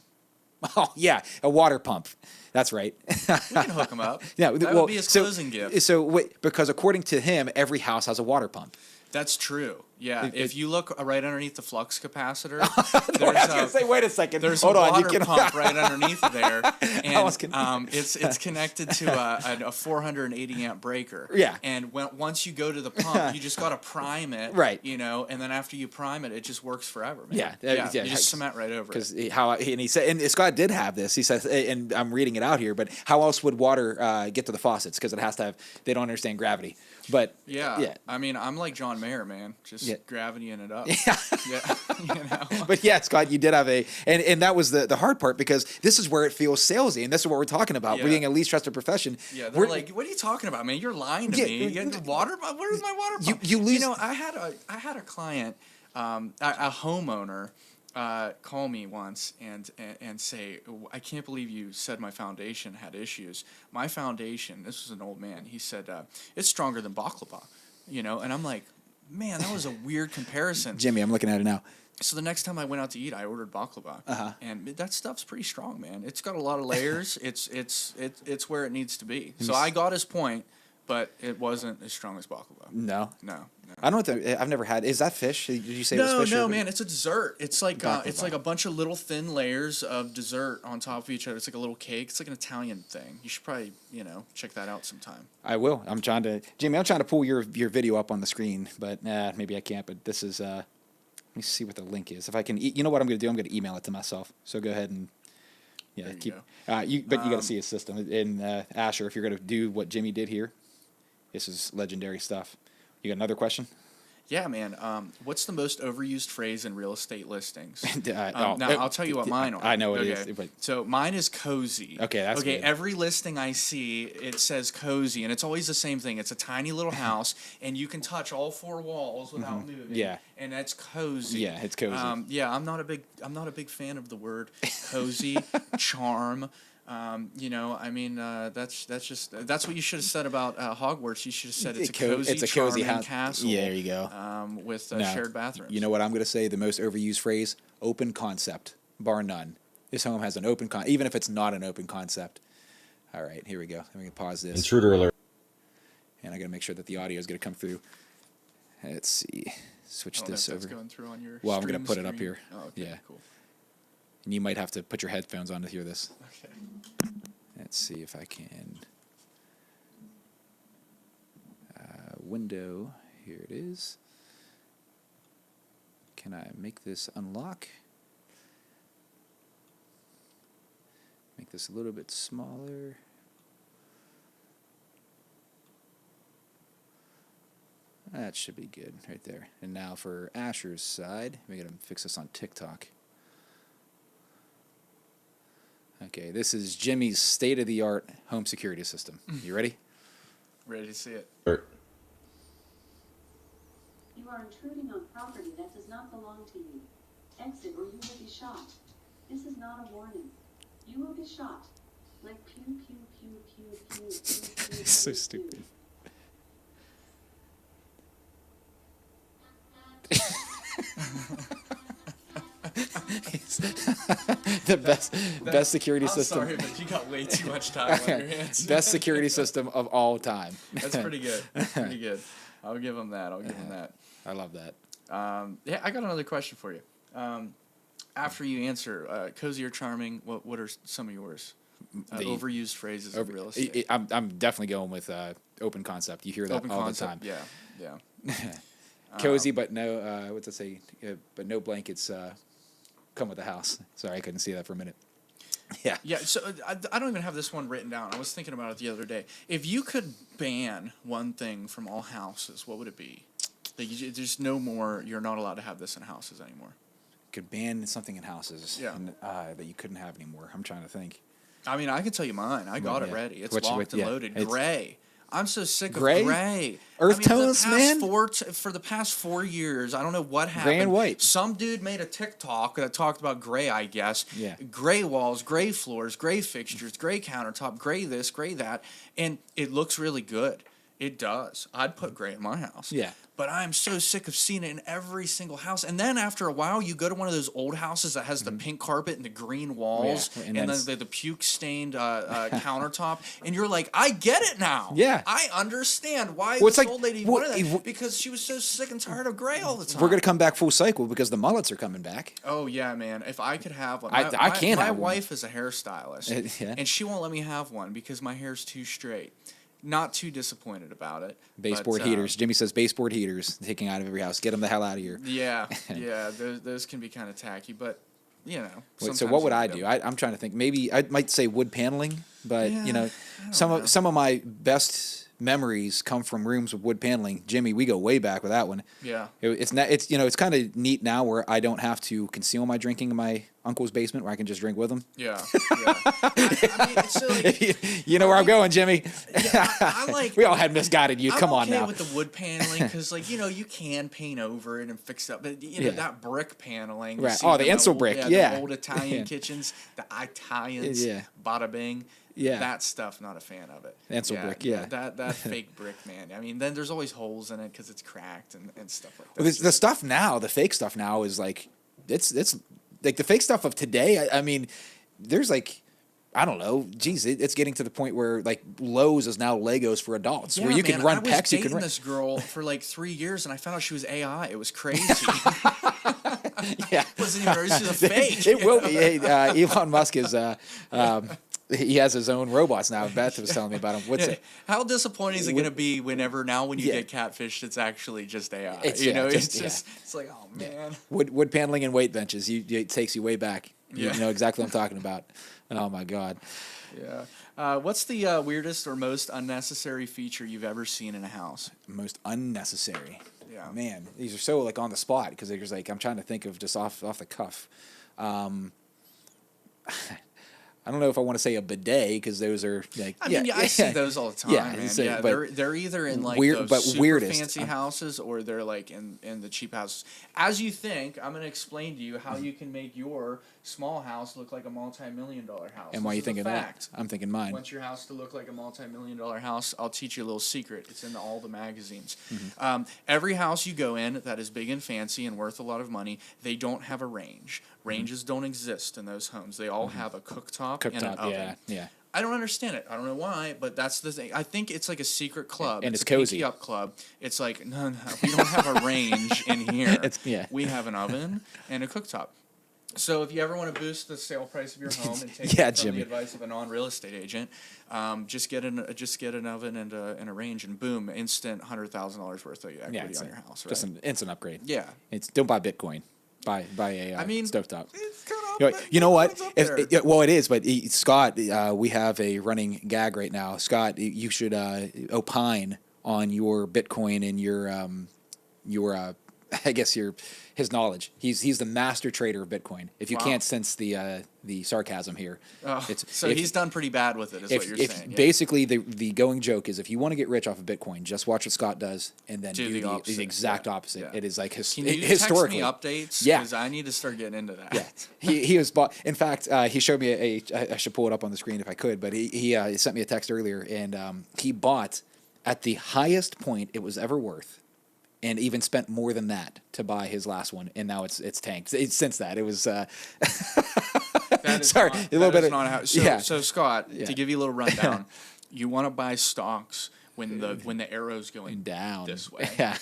[SPEAKER 1] Oh yeah, a water pump. That's right.
[SPEAKER 2] We can hook him up.
[SPEAKER 1] Yeah,
[SPEAKER 2] that would be his closing gift.
[SPEAKER 1] So because according to him, every house has a water pump.
[SPEAKER 2] That's true. Yeah, if you look right underneath the flux capacitor,
[SPEAKER 1] I was going to say, wait a second.
[SPEAKER 2] There's
[SPEAKER 1] Hold
[SPEAKER 2] a
[SPEAKER 1] on,
[SPEAKER 2] water pump right underneath there, and it's connected to a 480 amp breaker.
[SPEAKER 1] Yeah.
[SPEAKER 2] And once you go to the pump, you just got to prime it.
[SPEAKER 1] Right.
[SPEAKER 2] And then after you prime it, it just works forever, man.
[SPEAKER 1] Yeah.
[SPEAKER 2] You just cement right over it.
[SPEAKER 1] Because he said, and Scott did have this. He says, and I'm reading it out here, but how else would water get to the faucets? Because it has to have. They don't understand gravity. But
[SPEAKER 2] yeah. I mean, I'm like John Mayer, man. Just gravitying it up.
[SPEAKER 1] Yeah.
[SPEAKER 2] Yeah.
[SPEAKER 1] But yeah, Scott, you did have and that was the hard part, because this is where it feels salesy, and this is what we're talking about.
[SPEAKER 2] Yeah.
[SPEAKER 1] Being a least trusted profession.
[SPEAKER 2] Yeah, they're like, "What are you talking about, man? You're lying to me. You got water? Where's my water pump?"
[SPEAKER 1] You lose.
[SPEAKER 2] You know, I had a client, a homeowner, call me once and say, "I can't believe you said my foundation had issues. My foundation." This was an old man. He said, "It's stronger than baklava," you know, and I'm like, "Man, that was a weird comparison."
[SPEAKER 1] Jimmy, I'm looking at it now.
[SPEAKER 2] So the next time I went out to eat, I ordered baklava,
[SPEAKER 1] Uh-huh.
[SPEAKER 2] and that stuff's pretty strong, man. It's got a lot of layers. It's where it needs to be. So I got his point, but it wasn't as strong as baklava.
[SPEAKER 1] No.
[SPEAKER 2] No.
[SPEAKER 1] I don't know what I've never had. Is that fish? Did you say it was fish?
[SPEAKER 2] No,
[SPEAKER 1] or-
[SPEAKER 2] man. It's a dessert. It's like
[SPEAKER 1] Baklava.
[SPEAKER 2] a bunch of little thin layers of dessert on top of each other. It's like a little cake. It's like an Italian thing. You should probably check that out sometime.
[SPEAKER 1] I will. Jimmy, I'm trying to pull your video up on the screen, but maybe I can't. But this is, let me see what the link is. If I can, you know what I'm going to do? I'm going to email it to myself. So go ahead and,
[SPEAKER 2] There you
[SPEAKER 1] keep,
[SPEAKER 2] go.
[SPEAKER 1] but you got to see his system. And Asher, if you're going to do what Jimmy did here, this is legendary stuff. You got another question?
[SPEAKER 2] Yeah, man. What's the most overused phrase in real estate listings?
[SPEAKER 1] Now,
[SPEAKER 2] I'll tell you what mine are.
[SPEAKER 1] I know it
[SPEAKER 2] okay.
[SPEAKER 1] is, but-
[SPEAKER 2] So mine is cozy.
[SPEAKER 1] Okay, that's
[SPEAKER 2] okay.
[SPEAKER 1] good.
[SPEAKER 2] Every listing I see, it says cozy, and it's always the same thing. It's a tiny little house, and you can touch all four walls without moving.
[SPEAKER 1] Yeah.
[SPEAKER 2] And that's cozy.
[SPEAKER 1] Yeah, it's cozy.
[SPEAKER 2] Yeah, I'm not a big fan of the word cozy, charm. That's what you should have said about Hogwarts. You should have said it's a cozy,
[SPEAKER 1] cozy
[SPEAKER 2] charming
[SPEAKER 1] house.
[SPEAKER 2] castle.
[SPEAKER 1] Yeah, there you go.
[SPEAKER 2] With
[SPEAKER 1] No.
[SPEAKER 2] shared bathrooms.
[SPEAKER 1] You know what I'm going to say? The most overused phrase: open concept, bar none. This home has an open even if it's not an open concept. All right, here we go. Let me pause this.
[SPEAKER 3] Intruder alert.
[SPEAKER 1] And I got to make sure that the audio is going to come through. Let's see. Switch
[SPEAKER 2] I don't know
[SPEAKER 1] this
[SPEAKER 2] if that's
[SPEAKER 1] over.
[SPEAKER 2] going through on your
[SPEAKER 1] Well, I'm going
[SPEAKER 2] stream
[SPEAKER 1] to put it up
[SPEAKER 2] screen.
[SPEAKER 1] here.
[SPEAKER 2] Oh, okay,
[SPEAKER 1] Yeah.
[SPEAKER 2] cool.
[SPEAKER 1] And you might have to put your headphones on to hear this.
[SPEAKER 2] Okay.
[SPEAKER 1] Let's see if I can. Window. Here it is. Can I make this unlock? Make this a little bit smaller. That should be good right there. And now for Asher's side, we got to fix this on TikTok. Okay, this is Jimmy's state-of-the-art home security system. You ready?
[SPEAKER 2] Ready to see it.
[SPEAKER 3] Alert.
[SPEAKER 4] You are intruding on property that does not belong to you. Exit or you will be shot. This is not a warning. You will be shot. Like pew, pew, pew, pew, pew, pew, pew,
[SPEAKER 1] So
[SPEAKER 4] pew,
[SPEAKER 1] stupid.
[SPEAKER 4] pew.
[SPEAKER 1] The best security
[SPEAKER 2] I'm
[SPEAKER 1] system.
[SPEAKER 2] sorry, but you got way too much time on your hands.
[SPEAKER 1] Best security system of all time.
[SPEAKER 2] That's pretty good. That's pretty good. I'll give him that.
[SPEAKER 1] I love that.
[SPEAKER 2] Yeah, I got another question for you. After you answer, cozy or charming, what are some of yours?
[SPEAKER 1] The-
[SPEAKER 2] Overused phrases in real estate.
[SPEAKER 1] I'm definitely going with open concept. You hear that
[SPEAKER 2] Open
[SPEAKER 1] all
[SPEAKER 2] concept.
[SPEAKER 1] the time.
[SPEAKER 2] Yeah.
[SPEAKER 1] Cozy, but no. What's it say? But no blankets. Come with the house. Sorry, I couldn't see that for a minute. Yeah.
[SPEAKER 2] Yeah, so I don't even have this one written down. I was thinking about it the other day. If you could ban one thing from all houses, what would it be? Like, there's no more, you're not allowed to have this in houses anymore.
[SPEAKER 1] Could ban something in houses.
[SPEAKER 2] Yeah.
[SPEAKER 1] And, that you couldn't have anymore. I'm trying to think.
[SPEAKER 2] I mean, I can tell you mine. I got it
[SPEAKER 1] yeah.
[SPEAKER 2] ready. It's
[SPEAKER 1] What you-
[SPEAKER 2] locked and
[SPEAKER 1] yeah,
[SPEAKER 2] loaded.
[SPEAKER 1] it's-
[SPEAKER 2] Gray. I'm so sick of
[SPEAKER 1] Gray?
[SPEAKER 2] gray.
[SPEAKER 1] Earth
[SPEAKER 2] for the
[SPEAKER 1] tones,
[SPEAKER 2] past
[SPEAKER 1] man?
[SPEAKER 2] For the past 4 years, I don't know what happened.
[SPEAKER 1] Gray and white.
[SPEAKER 2] Some dude made a TikTok that talked about gray, I guess.
[SPEAKER 1] Yeah.
[SPEAKER 2] Gray walls, gray floors, gray fixtures, gray countertop, gray this, gray that. And it looks really good. It does. I'd put gray in my house.
[SPEAKER 1] Yeah.
[SPEAKER 2] But I'm so sick of seeing it in every single house. And then after a while, you go to one of those old houses that has the pink carpet and the green walls
[SPEAKER 1] Yeah,
[SPEAKER 2] and
[SPEAKER 1] and
[SPEAKER 2] then the puke-stained countertop. And you're like, I get it now.
[SPEAKER 1] Yeah.
[SPEAKER 2] I understand why
[SPEAKER 1] Well, it's
[SPEAKER 2] this
[SPEAKER 1] like-
[SPEAKER 2] old lady
[SPEAKER 1] well,
[SPEAKER 2] wanted that.
[SPEAKER 1] it-
[SPEAKER 2] Because she was so sick and tired of gray all the time.
[SPEAKER 1] We're gonna come back full cycle because the mullets are coming back.
[SPEAKER 2] Oh, yeah, man. If I could have one.
[SPEAKER 1] I can't
[SPEAKER 2] My
[SPEAKER 1] have one.
[SPEAKER 2] wife is a hairstylist.
[SPEAKER 1] Yeah.
[SPEAKER 2] And she won't let me have one because my hair's too straight. Not too disappointed about it.
[SPEAKER 1] Baseboard
[SPEAKER 2] but,
[SPEAKER 1] heaters. Jimmy says baseboard heaters taking out of every house. Get them the hell out of here.
[SPEAKER 2] Yeah, yeah, those can be kind of tacky, but you know.
[SPEAKER 1] Wait, so
[SPEAKER 2] sometimes
[SPEAKER 1] what would
[SPEAKER 2] you
[SPEAKER 1] I
[SPEAKER 2] need
[SPEAKER 1] do?
[SPEAKER 2] them.
[SPEAKER 1] I'm trying to think. Maybe I might say wood paneling, but
[SPEAKER 2] Yeah,
[SPEAKER 1] you know,
[SPEAKER 2] I don't know.
[SPEAKER 1] some of my best memories come from rooms with wood paneling. Jimmy, we go way back with that one.
[SPEAKER 2] Yeah.
[SPEAKER 1] It's kind of neat now where I don't have to conceal my drinking in my uncle's basement where I can just drink with him.
[SPEAKER 2] Yeah. I mean, it's so like,
[SPEAKER 1] you know where I'm going, Jimmy.
[SPEAKER 2] Yeah, I like.
[SPEAKER 1] We all had misguided youth. Come on
[SPEAKER 2] okay
[SPEAKER 1] now.
[SPEAKER 2] with the wood paneling because, like, you can paint over it and fix it up, but that brick paneling.
[SPEAKER 1] Right.
[SPEAKER 2] See
[SPEAKER 1] Oh, the
[SPEAKER 2] them
[SPEAKER 1] Ensel
[SPEAKER 2] old-
[SPEAKER 1] brick.
[SPEAKER 2] the
[SPEAKER 1] Yeah.
[SPEAKER 2] old Italian kitchens, the Italians.
[SPEAKER 1] Yeah.
[SPEAKER 2] Bada bing.
[SPEAKER 1] Yeah.
[SPEAKER 2] That stuff, not a fan of it.
[SPEAKER 1] Ensel brick, yeah.
[SPEAKER 2] That fake brick, man. I mean, then there's always holes in it because it's cracked and stuff like that.
[SPEAKER 1] Well, the stuff now, the fake stuff now is like, it's like the fake stuff of today. I mean, there's like, I don't know. Geez, it's getting to the point where like Lowe's is now Legos for adults, where you can run pecs. You can run.
[SPEAKER 2] This girl for like 3 years, and I found out she was AI. It was crazy.
[SPEAKER 1] Yeah,
[SPEAKER 2] wasn't even her. She was a fake.
[SPEAKER 1] It will be. Elon Musk is. He has his own robots now. Beth was telling me about him. What's it?
[SPEAKER 2] How disappointing is it going to be when you get catfished, it's actually just AI?
[SPEAKER 1] It's
[SPEAKER 2] it's like, oh man.
[SPEAKER 1] Wood paneling and weight benches. It takes you way back.
[SPEAKER 2] Yeah.
[SPEAKER 1] You know exactly what I'm talking about. Oh my God.
[SPEAKER 2] Yeah. What's the weirdest or most unnecessary feature you've ever seen in a house?
[SPEAKER 1] Most unnecessary.
[SPEAKER 2] Yeah.
[SPEAKER 1] Man, these are so like on the spot because they're just like I'm trying to think of just off the cuff. I don't know if I want to say a bidet because those are like.
[SPEAKER 2] I see those all the time.
[SPEAKER 1] Yeah,
[SPEAKER 2] man.
[SPEAKER 1] so,
[SPEAKER 2] Yeah,
[SPEAKER 1] but
[SPEAKER 2] they're either in like
[SPEAKER 1] weird,
[SPEAKER 2] those
[SPEAKER 1] but
[SPEAKER 2] super
[SPEAKER 1] weirdest.
[SPEAKER 2] fancy houses or they're like in the cheap houses. As you think, I'm going to explain to you how you can make your small house look like a multi-million-dollar house.
[SPEAKER 1] And why are you thinking
[SPEAKER 2] fact.
[SPEAKER 1] that? I'm thinking mine.
[SPEAKER 2] Want your house to look like a multi-million-dollar house? I'll teach you a little secret. It's in all the magazines.
[SPEAKER 1] Mm-hmm.
[SPEAKER 2] Every house you go in that is big and fancy and worth a lot of money, they don't have a range. Ranges don't exist in those homes. They all have a cooktop and an oven.
[SPEAKER 1] Yeah.
[SPEAKER 2] I don't understand it. I don't know why, but that's the thing. I think it's like a secret club.
[SPEAKER 1] And it's
[SPEAKER 2] a
[SPEAKER 1] cozy.
[SPEAKER 2] Pinky Up club. It's like, no, we don't have a range in here. We have an oven and a cooktop. So if you ever want to boost the sale price of your home and take it from the advice of a non-real estate agent, just get an oven and a range, and boom, instant $100,000 worth of equity on your house. Right?
[SPEAKER 1] Just an instant upgrade.
[SPEAKER 2] Yeah.
[SPEAKER 1] Don't buy Bitcoin. Buy a stovetop.
[SPEAKER 2] It's kind of
[SPEAKER 1] you know what? Well, it is, but Scott, we have a running gag right now. Scott, you should opine on your Bitcoin and your I guess his knowledge. He's the master trader of Bitcoin. If you can't sense the sarcasm here,
[SPEAKER 2] he's done pretty bad with it. Is what you're saying?
[SPEAKER 1] Basically, the going joke is if you want to get rich off of Bitcoin, just watch what Scott does and then do the exact opposite. Yeah. It is like historically.
[SPEAKER 2] Text me updates? Yeah, because I need to start getting into that.
[SPEAKER 1] Yeah, he was bought. In fact, he showed me I should pull it up on the screen if I could, but he sent me a text earlier, and he bought at the highest point it was ever worth. And even spent more than that to buy his last one, and now it's tanked. Since that, it was. Sorry, a little bit.
[SPEAKER 2] So Scott, to give you a little rundown, you want to buy stocks when the arrow's going
[SPEAKER 1] down
[SPEAKER 2] this way,
[SPEAKER 1] yeah,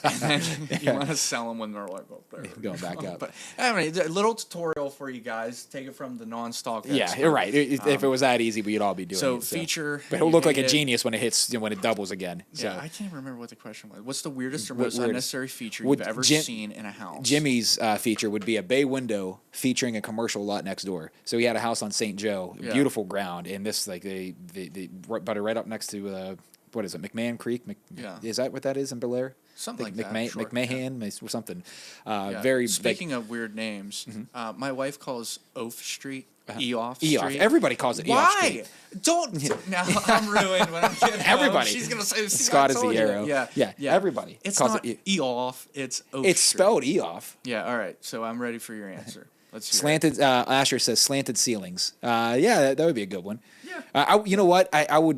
[SPEAKER 2] and then you want to sell them when they're like up there,
[SPEAKER 1] going back up.
[SPEAKER 2] But I mean, a little tutorial for you guys. Take it from the non-stock.
[SPEAKER 1] Yeah, you're right. If it was that easy, we'd all be doing it.
[SPEAKER 2] Feature,
[SPEAKER 1] but he'll look like a genius when it hits when it doubles again. So.
[SPEAKER 2] Yeah, I can't remember what the question was. What's the weirdest or most unnecessary feature you've ever seen in a house?
[SPEAKER 1] Jimmy's feature would be a bay window featuring a commercial lot next door. So he had a house on St. Joe, beautiful ground, and this like they right up next to. What is it, McMahon Creek? Is that what that is in Bel Air?
[SPEAKER 2] Something like that.
[SPEAKER 1] Sure. McMahon or something.
[SPEAKER 2] Very. Speaking of weird names, my wife calls Oaf Street Eoff Street.
[SPEAKER 1] Eoff. Everybody calls it Eoff Street.
[SPEAKER 2] Why? Don't. Now I'm ruined when I'm getting
[SPEAKER 1] everybody.
[SPEAKER 2] She's gonna say
[SPEAKER 1] Scott is the arrow.
[SPEAKER 2] Yeah.
[SPEAKER 1] Everybody.
[SPEAKER 2] It's
[SPEAKER 1] calls
[SPEAKER 2] not
[SPEAKER 1] it
[SPEAKER 2] Eoff. It's Oaf.
[SPEAKER 1] It's spelled Eoff.
[SPEAKER 2] Yeah. All right. So I'm ready for your answer. Let's hear
[SPEAKER 1] slanted. Asher says slanted ceilings. That would be a good one. Yeah. You know what? I'll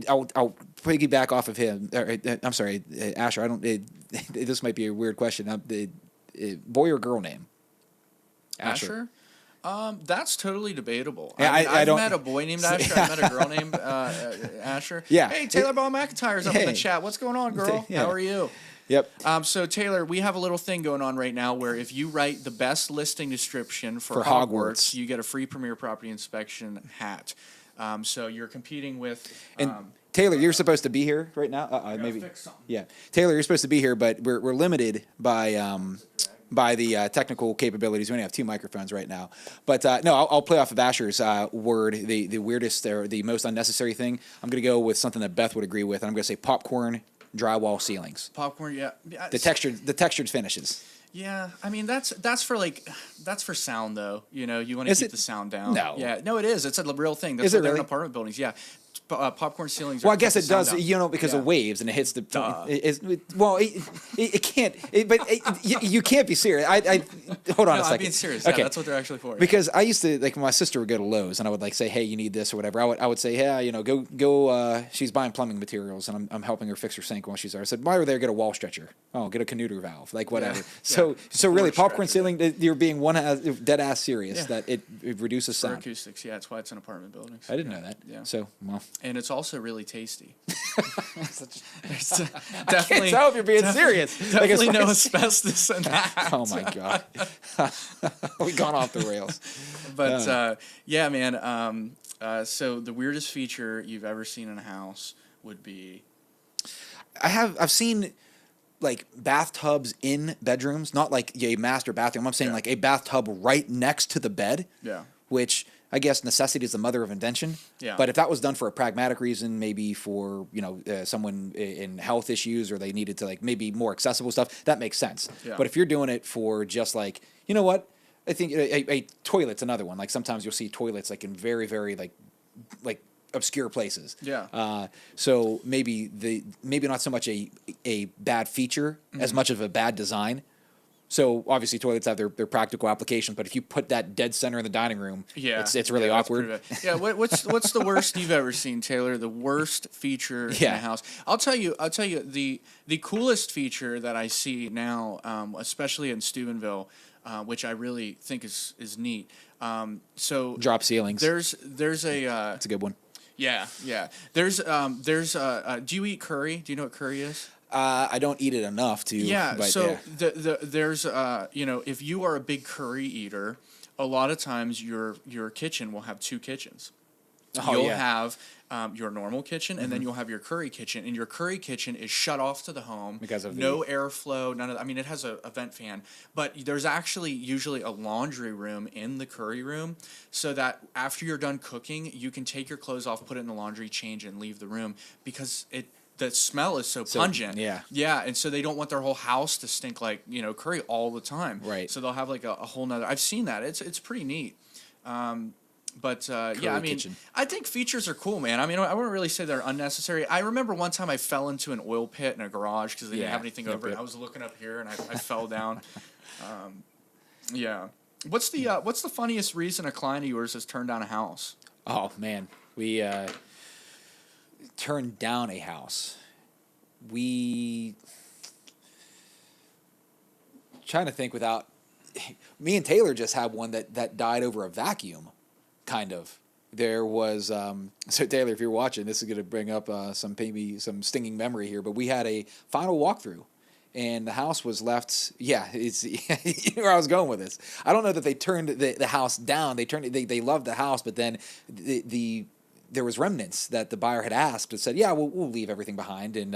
[SPEAKER 1] piggyback off of him. I'm sorry, Asher. I don't. This might be a weird question. Boy or girl name?
[SPEAKER 2] Asher. That's totally debatable.
[SPEAKER 1] Yeah,
[SPEAKER 2] I've met a boy named Asher. I've met a girl named Asher.
[SPEAKER 1] Yeah.
[SPEAKER 2] Hey, Taylor Ball McIntyre's up in the chat. What's going on, girl?
[SPEAKER 1] Yeah.
[SPEAKER 2] How are you?
[SPEAKER 1] Yep.
[SPEAKER 2] So Taylor, we have a little thing going on right now where if you write the best listing description for
[SPEAKER 1] Hogwarts,
[SPEAKER 2] you get a free Premier Property Inspection hat. So you're competing with.
[SPEAKER 1] Taylor, you're supposed to be here right now. Maybe.
[SPEAKER 2] Fix something.
[SPEAKER 1] Yeah, Taylor, you're supposed to be here, but we're limited by by the technical capabilities. We only have 2 microphones right now. But no, I'll play off of Asher's word, the weirdest or the most unnecessary thing. I'm going to go with something that Beth would agree with, and I'm going to say popcorn drywall ceilings.
[SPEAKER 2] Popcorn, yeah.
[SPEAKER 1] The textured finishes.
[SPEAKER 2] Yeah, I mean that's for sound though. You know, you want to keep the sound down.
[SPEAKER 1] No.
[SPEAKER 2] Yeah, no, it is. It's a real thing. That's
[SPEAKER 1] Is it
[SPEAKER 2] what they're in
[SPEAKER 1] really?
[SPEAKER 2] apartment buildings. Yeah, popcorn ceilings.
[SPEAKER 1] Well,
[SPEAKER 2] are
[SPEAKER 1] I guess
[SPEAKER 2] keep
[SPEAKER 1] it
[SPEAKER 2] the sound
[SPEAKER 1] does,
[SPEAKER 2] down.
[SPEAKER 1] you know, because
[SPEAKER 2] Yeah.
[SPEAKER 1] of waves and it hits the.
[SPEAKER 2] Duh.
[SPEAKER 1] It can't. You can't be serious. Hold on
[SPEAKER 2] No,
[SPEAKER 1] a second.
[SPEAKER 2] I'm being serious.
[SPEAKER 1] Okay.
[SPEAKER 2] Yeah, that's what they're actually for.
[SPEAKER 1] Because I used to, like, when my sister would go to Lowe's and I would like say, hey, you need this or whatever. I would say, yeah, you know, go. She's buying plumbing materials and I'm helping her fix her sink while she's there. I said, while we're there, get a wall stretcher. Oh, get a Canuter valve, like whatever.
[SPEAKER 2] Yeah.
[SPEAKER 1] So
[SPEAKER 2] Yeah.
[SPEAKER 1] really,
[SPEAKER 2] Floor
[SPEAKER 1] popcorn
[SPEAKER 2] stretcher.
[SPEAKER 1] ceiling, you're being dead ass serious
[SPEAKER 2] Yeah.
[SPEAKER 1] that it reduces
[SPEAKER 2] For
[SPEAKER 1] sound.
[SPEAKER 2] acoustics, yeah, that's why it's in apartment buildings.
[SPEAKER 1] I didn't know that.
[SPEAKER 2] Yeah.
[SPEAKER 1] So well,
[SPEAKER 2] And it's also really tasty. It's
[SPEAKER 1] I can't
[SPEAKER 2] definitely
[SPEAKER 1] tell if you're being serious. Like, as
[SPEAKER 2] definitely
[SPEAKER 1] far
[SPEAKER 2] no
[SPEAKER 1] as-
[SPEAKER 2] asbestos in that.
[SPEAKER 1] Oh my god, we've gone off the rails.
[SPEAKER 2] But yeah, man. So the weirdest feature you've ever seen in a house would be
[SPEAKER 1] I've seen like bathtubs in bedrooms, not like a master bathroom. I'm saying
[SPEAKER 2] Yeah.
[SPEAKER 1] like a bathtub right next to the bed.
[SPEAKER 2] Yeah.
[SPEAKER 1] Which I guess necessity is the mother of invention.
[SPEAKER 2] Yeah.
[SPEAKER 1] But if that was done for a pragmatic reason, maybe for someone in health issues or they needed to like maybe more accessible stuff, that makes sense.
[SPEAKER 2] Yeah.
[SPEAKER 1] But if you're doing it for just like, you know what, I think a toilet's another one. Like sometimes you'll see toilets like in very very like obscure places.
[SPEAKER 2] Yeah.
[SPEAKER 1] So maybe not so much a bad feature as much of a bad design. So obviously toilets have their practical applications, but if you put that dead center in the dining room,
[SPEAKER 2] Yeah,
[SPEAKER 1] it's really
[SPEAKER 2] that's
[SPEAKER 1] awkward.
[SPEAKER 2] pretty bad. Yeah, what's the worst you've ever seen, Taylor? The worst feature in
[SPEAKER 1] Yeah.
[SPEAKER 2] a house. I'll tell you the coolest feature that I see now, especially in Steubenville, which I really think is neat. So
[SPEAKER 1] Drop ceilings.
[SPEAKER 2] there's a
[SPEAKER 1] That's a good one.
[SPEAKER 2] yeah. There's do you eat curry? Do you know what curry is?
[SPEAKER 1] I don't eat it enough to.
[SPEAKER 2] Yeah,
[SPEAKER 1] But
[SPEAKER 2] so
[SPEAKER 1] yeah.
[SPEAKER 2] there's if you are a big curry eater, a lot of times your kitchen will have 2 kitchens.
[SPEAKER 1] Oh,
[SPEAKER 2] You'll
[SPEAKER 1] yeah.
[SPEAKER 2] have your normal kitchen, and then you'll have your curry kitchen, and your curry kitchen is shut off to the home
[SPEAKER 1] Because of
[SPEAKER 2] no airflow, none of. I mean, it has a vent fan, but there's actually usually a laundry room in the curry room, so that after you're done cooking, you can take your clothes off, put it in the laundry, change, and leave the room because the smell is so pungent.
[SPEAKER 1] yeah.
[SPEAKER 2] Yeah, and so they don't want their whole house to stink like, curry all the time.
[SPEAKER 1] Right.
[SPEAKER 2] So they'll have like a whole nother. I've seen that. It's pretty neat. But yeah, I mean,
[SPEAKER 1] kitchen.
[SPEAKER 2] I think features are cool, man. I mean, I wouldn't really say they're unnecessary. I remember one time I fell into an oil pit in a garage because they didn't
[SPEAKER 1] Yeah.
[SPEAKER 2] have anything
[SPEAKER 1] Yep,
[SPEAKER 2] over it.
[SPEAKER 1] yep.
[SPEAKER 2] I was looking up here and I fell down. Yeah. What's the funniest reason a client of yours has turned down a house?
[SPEAKER 1] Oh man, we turned down a house. Trying to think without. Me and Taylor just had one that died over a vacuum, kind of. There was so Taylor, if you're watching, this is going to bring up some stinging memory here. But we had a final walkthrough, and the house was left. Yeah, it's you know where I was going with this. I don't know that they turned the house down. They loved the house, but then there was remnants that the buyer had asked and said, yeah, we'll leave everything behind. And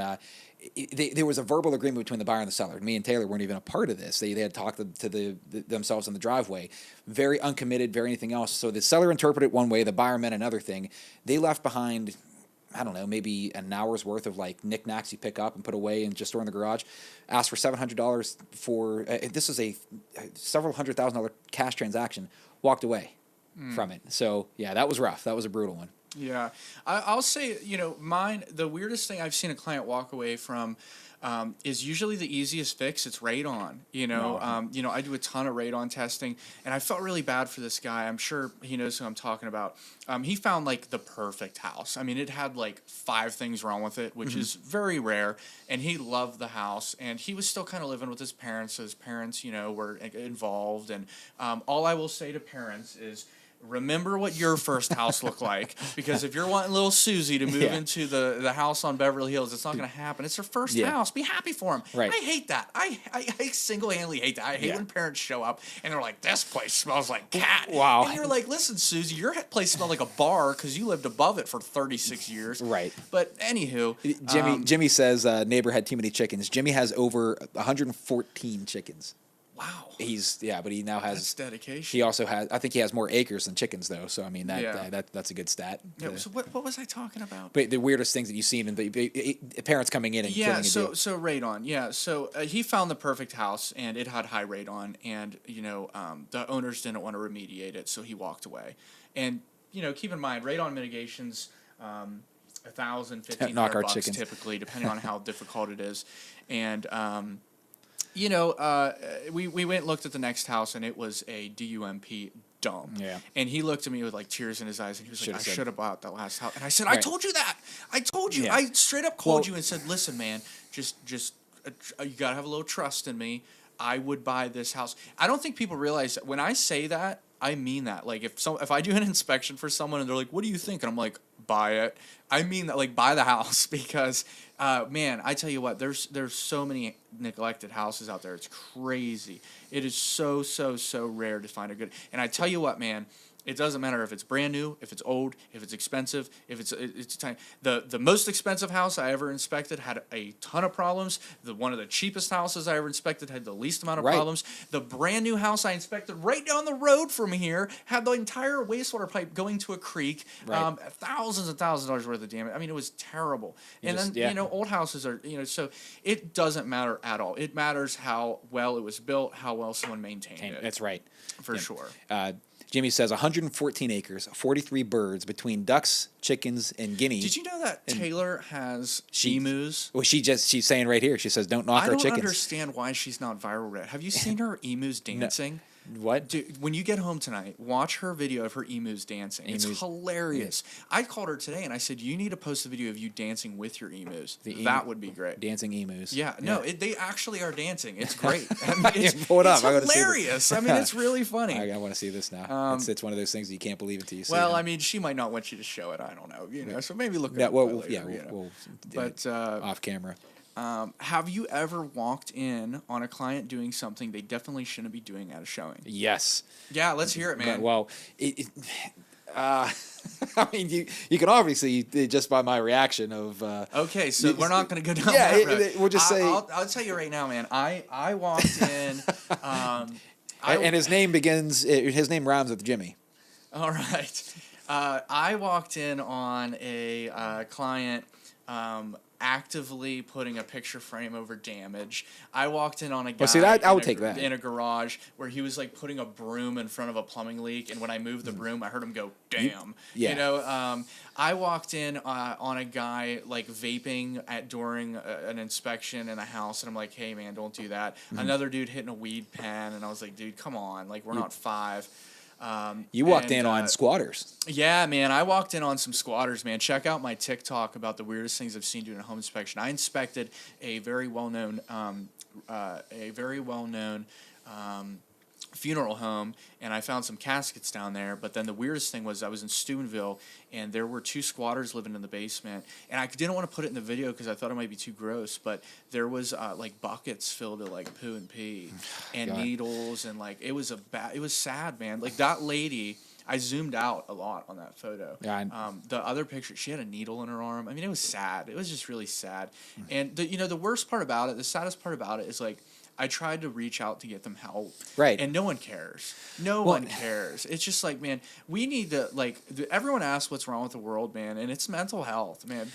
[SPEAKER 1] there was a verbal agreement between the buyer and the seller. Me and Taylor weren't even a part of this. They had talked to themselves in the driveway. Very uncommitted, very anything else. So the seller interpreted it one way, the buyer meant another thing. They left behind, I don't know, maybe an hour's worth of like knickknacks you pick up and put away and just store in the garage. Asked for $700 for, this is a several $100,000 cash transaction. Walked away from it. So yeah, that was rough. That was a brutal one.
[SPEAKER 2] Yeah, I'll say, mine, the weirdest thing I've seen a client walk away from is usually the easiest fix. It's radon. I do a ton of radon testing, and I felt really bad for this guy. I'm sure he knows who I'm talking about. He found like the perfect house. I mean, it had like 5 things wrong with it, which is very rare, and he loved the house, and he was still kind of living with his parents. So his parents, were involved, and all I will say to parents is, remember what your first house looked like, because if you're wanting little Susie to move into the house on Beverly Hills, it's not going to happen. It's her first house. Be happy for him.
[SPEAKER 1] Right.
[SPEAKER 2] I hate that. I single-handedly hate that. I hate when parents show up and they're like, this place smells like cat.
[SPEAKER 1] Wow.
[SPEAKER 2] And you're like, listen, Susie, your place smelled like a bar because you lived above it for 36 years.
[SPEAKER 1] Right.
[SPEAKER 2] But anywho.
[SPEAKER 1] Jimmy says neighbor had too many chickens. Jimmy has over 114 chickens.
[SPEAKER 2] Wow.
[SPEAKER 1] But he now has.
[SPEAKER 2] That's dedication.
[SPEAKER 1] He also has. I think he has more acres than chickens, though. So I mean,
[SPEAKER 2] Yeah.
[SPEAKER 1] that's a good stat.
[SPEAKER 2] Yeah, so what was I talking about?
[SPEAKER 1] But the weirdest things that you've seen, and parents coming in and killing a deal.
[SPEAKER 2] So radon. Yeah, so he found the perfect house, and it had high radon, and the owners didn't want to remediate it, so he walked away. And keep in mind, radon mitigations, $1,000, $1,500
[SPEAKER 1] chickens.
[SPEAKER 2] typically, depending on how difficult it is, and we went and looked at the next house, and it was a DUMP dump.
[SPEAKER 1] Yeah.
[SPEAKER 2] And he looked at me with like tears in his eyes, and he was like, I should have bought that last house. And I said, I
[SPEAKER 1] Right.
[SPEAKER 2] told you that. I told you.
[SPEAKER 1] Yeah.
[SPEAKER 2] I straight up called you and said, listen, man, just you got to have a little trust in me. I would buy this house. I don't think people realize that when I say that, I mean that. Like if I do an inspection for someone and they're like, what do you think? And I'm like, buy it. I mean that, like, buy the house, because man, I tell you what, there's so many neglected houses out there. It's crazy. It is so rare to find a good. And I tell you what, man, it doesn't matter if it's brand new, if it's old, if it's expensive, if it's tiny. The most expensive house I ever inspected had a ton of problems. One of the cheapest houses I ever inspected had the least amount of
[SPEAKER 1] Right.
[SPEAKER 2] problems. The brand new house I inspected right down the road from here had the entire wastewater pipe going to a creek.
[SPEAKER 1] Right.
[SPEAKER 2] Thousands and thousands of dollars worth of damage. I mean, it was terrible.
[SPEAKER 1] Just- yeah.
[SPEAKER 2] Old houses are, so it doesn't matter at all. It matters how well it was built, how well someone maintained it.
[SPEAKER 1] That's right.
[SPEAKER 2] For sure.
[SPEAKER 1] Jimmy says 114 acres, 43 birds between ducks, chickens, and guineas.
[SPEAKER 2] Did you know that Taylor has emus?
[SPEAKER 1] Well, she's saying right here. She says, "Don't knock
[SPEAKER 2] I
[SPEAKER 1] our
[SPEAKER 2] don't
[SPEAKER 1] chickens."
[SPEAKER 2] understand why she's not viral yet. Have you seen her emus dancing?
[SPEAKER 1] What?
[SPEAKER 2] Dude, when you get home tonight, watch her video of her emus dancing. It's hilarious. I called her today and I said, you need to post a video of you dancing with your emus. That would be great.
[SPEAKER 1] Dancing emus.
[SPEAKER 2] Yeah, no, they actually are dancing. It's great. I mean, it's
[SPEAKER 1] Pull it up. I gotta see this.
[SPEAKER 2] hilarious. I mean, it's really funny.
[SPEAKER 1] I want to see this now. It's one of those things that you can't believe until you see
[SPEAKER 2] Well,
[SPEAKER 1] it.
[SPEAKER 2] I mean, she might not want you to show it. I don't know. So maybe look at
[SPEAKER 1] Yeah,
[SPEAKER 2] it
[SPEAKER 1] well,
[SPEAKER 2] later,
[SPEAKER 1] we'll
[SPEAKER 2] But
[SPEAKER 1] off camera.
[SPEAKER 2] have you ever walked in on a client doing something they definitely shouldn't be doing at a showing?
[SPEAKER 1] Yes.
[SPEAKER 2] Yeah, let's hear it, man.
[SPEAKER 1] Well, I mean, you can obviously just by my reaction of.
[SPEAKER 2] Okay, so we're not going to go down
[SPEAKER 1] Yeah,
[SPEAKER 2] that road.
[SPEAKER 1] we'll just say.
[SPEAKER 2] I'll tell you right now, man. I walked in.
[SPEAKER 1] And his name begins. His name rhymes with Jimmy.
[SPEAKER 2] All right. I walked in on a client actively putting a picture frame over damage. I walked in on a guy
[SPEAKER 1] I would take that.
[SPEAKER 2] in a garage where he was like putting a broom in front of a plumbing leak, and when I moved the broom, I heard him go, damn.
[SPEAKER 1] Yeah.
[SPEAKER 2] I walked in on a guy like vaping during an inspection in a house, and I'm like, hey man, don't do that. Another dude hitting a weed pen, and I was like, dude, come on, like we're not 5.
[SPEAKER 1] You walked in on squatters.
[SPEAKER 2] Yeah, man. I walked in on some squatters, man. Check out my TikTok about the weirdest things I've seen doing a home inspection. I inspected a very well-known funeral home, and I found some caskets down there. But then the weirdest thing was I was in Steubenville, and there were 2 squatters living in the basement. And I didn't want to put it in the video because I thought it might be too gross. But there was like buckets filled with like poo and pee, and
[SPEAKER 1] God.
[SPEAKER 2] needles, and like it was sad, man. Like that lady. I zoomed out a lot on that photo.
[SPEAKER 1] Yeah,
[SPEAKER 2] the other picture, she had a needle in her arm. I mean, it was sad. It was just really sad. And the worst part about it, the saddest part about it is like I tried to reach out to get them help.
[SPEAKER 1] Right.
[SPEAKER 2] And no one cares. No one cares. It's just like, man, we need to, like, everyone asks what's wrong with the world, man, and it's mental health, man.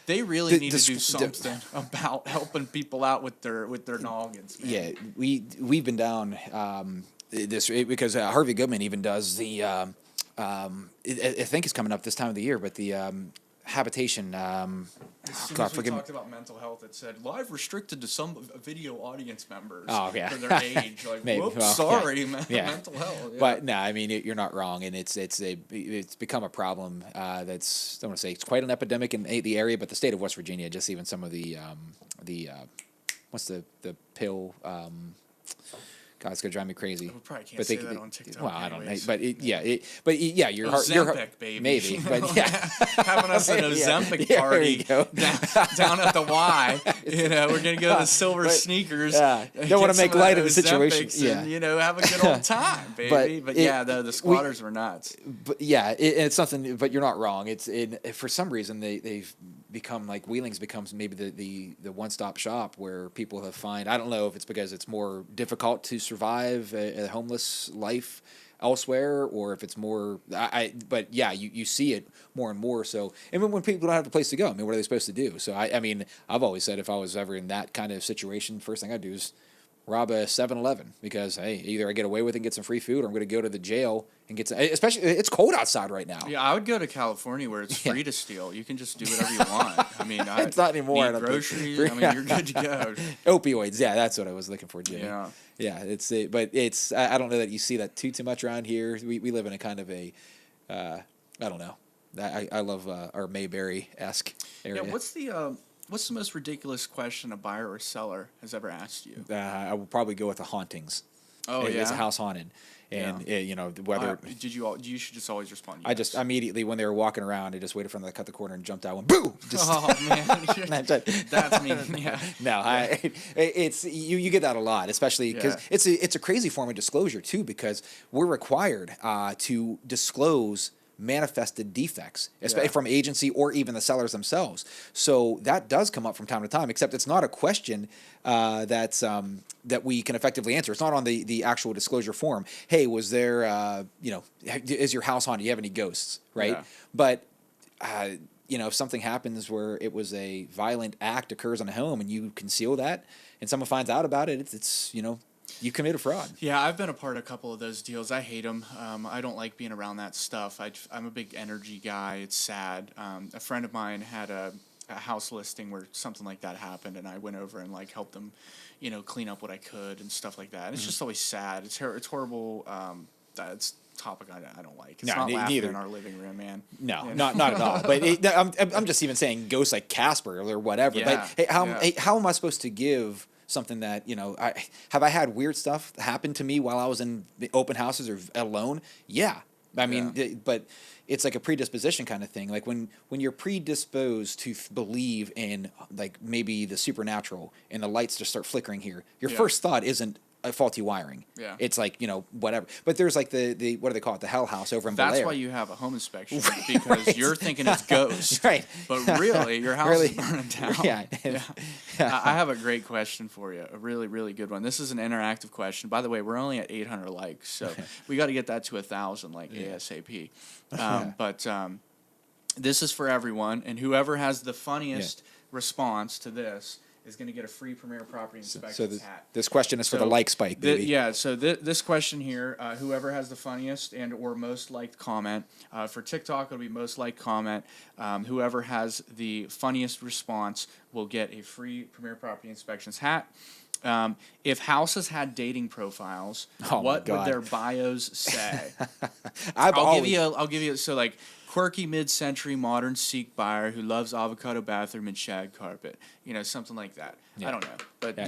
[SPEAKER 2] They really need to do something about helping people out with their noggins, man.
[SPEAKER 1] Yeah, we've been down this because Harvey Goodman even does the. I think it's coming up this time of the year, but the habitation.
[SPEAKER 2] As soon as we talked about mental health, it said live restricted to some video audience members for their age. Like,
[SPEAKER 1] Maybe.
[SPEAKER 2] whoops,
[SPEAKER 1] Well,
[SPEAKER 2] sorry,
[SPEAKER 1] yeah.
[SPEAKER 2] mental health. Yeah.
[SPEAKER 1] But no, I mean you're not wrong, and it's become a problem that's, I don't want to say it's quite an epidemic in the area, but the state of West Virginia, just even some of the what's the pill. God, it's gonna drive me crazy.
[SPEAKER 2] We probably can't say that on TikTok.
[SPEAKER 1] Well, I don't know,
[SPEAKER 2] anyways.
[SPEAKER 1] but your heart,
[SPEAKER 2] Ozempic, baby.
[SPEAKER 1] maybe, but yeah,
[SPEAKER 2] having us an Ozempic
[SPEAKER 1] Yeah, there
[SPEAKER 2] party
[SPEAKER 1] you go.
[SPEAKER 2] down at the Y. We're gonna go to the Silver Sneakers.
[SPEAKER 1] Yeah, don't want to make light of the situation. Yeah,
[SPEAKER 2] and, have a good old time, baby. But the squatters were nuts.
[SPEAKER 1] But yeah, it's something. But you're not wrong. For some reason they've become like Wheeling's becomes maybe the one-stop shop where people have find. I don't know if it's because it's more difficult to survive a homeless life elsewhere, or if it's more. But yeah, you see it more and more. So, and when people don't have a place to go, I mean, what are they supposed to do? So I mean, I've always said if I was ever in that kind of situation, first thing I'd do is rob a 7-Eleven, because hey, either I get away with it and get some free food, or I'm going to go to the jail and get some. Especially, it's cold outside right now.
[SPEAKER 2] Yeah, I would go to California where it's free to steal. You can just do whatever you want. I mean,
[SPEAKER 1] it's not anymore.
[SPEAKER 2] Need groceries. I mean, you're good to go.
[SPEAKER 1] Opioids, yeah, that's what I was looking for, Jimmy.
[SPEAKER 2] Yeah.
[SPEAKER 1] Yeah, but it's I don't know that you see that too much around here. We live in a kind of a I don't know. I love our Mayberry-esque area.
[SPEAKER 2] Yeah, what's the most ridiculous question a buyer or seller has ever asked you?
[SPEAKER 1] I would probably go with the hauntings.
[SPEAKER 2] Oh,
[SPEAKER 1] Is a
[SPEAKER 2] yeah?
[SPEAKER 1] house haunted? And you know, whether
[SPEAKER 2] You should just always respond. Yes.
[SPEAKER 1] I just immediately, when they were walking around, I just waited for them to cut the corner and jumped out. Went boo! Just,
[SPEAKER 2] Oh man, that's me. Yeah.
[SPEAKER 1] No, it's you get that a lot, especially because it's a crazy form of disclosure too, because we're required to disclose manifested defects, especially from agency or even the sellers themselves. So that does come up from time to time, except it's not a question that we can effectively answer. It's not on the actual disclosure form. Hey, was there, is your house haunted? Do you have any ghosts? Right.
[SPEAKER 2] Yeah.
[SPEAKER 1] But, if something happens where it was a violent act occurs on a home and you conceal that and someone finds out about it, it's you commit a fraud.
[SPEAKER 2] Yeah, I've been a part of a couple of those deals. I hate them. I don't like being around that stuff. I'm a big energy guy. It's sad. A friend of mine had a house listing where something like that happened, and I went over and helped them, clean up what I could and stuff like that. And it's just always sad. It's horrible. It's a topic I don't like. It's not laughing in our living room, man.
[SPEAKER 1] No, not at all. But I'm just even saying ghosts like Casper or whatever.
[SPEAKER 2] Yeah.
[SPEAKER 1] But how am I supposed to give something that I had weird stuff happen to me while I was in the open houses or alone? Yeah, I mean, but it's like a predisposition kind of thing. Like when you're predisposed to believe in maybe the supernatural and the lights just start flickering here, your first thought isn't a faulty wiring.
[SPEAKER 2] Yeah.
[SPEAKER 1] It's whatever. But there's the what do they call it? The Hell House over in Bel Air.
[SPEAKER 2] That's why you have a home inspection, because you're thinking it's ghosts.
[SPEAKER 1] Right.
[SPEAKER 2] But really, your house is burning down.
[SPEAKER 1] Yeah.
[SPEAKER 2] I have a great question for you. A really, really good one. This is an interactive question. By the way, we're only at 800 likes, so we got to get that to 1,000 ASAP. But this is for everyone, and whoever has the funniest response to this is going to get a free Premier Property Inspections hat.
[SPEAKER 1] This question is for the like spike, baby.
[SPEAKER 2] So this question here, whoever has the funniest and or most liked comment, for TikTok it'll be most liked comment. Whoever has the funniest response will get a free Premier Property Inspections hat. If houses had dating profiles, what would their bios say? I'll give you so quirky mid-century modern Sikh buyer who loves avocado bathroom and shag carpet. Something like that. Yeah. I don't know, but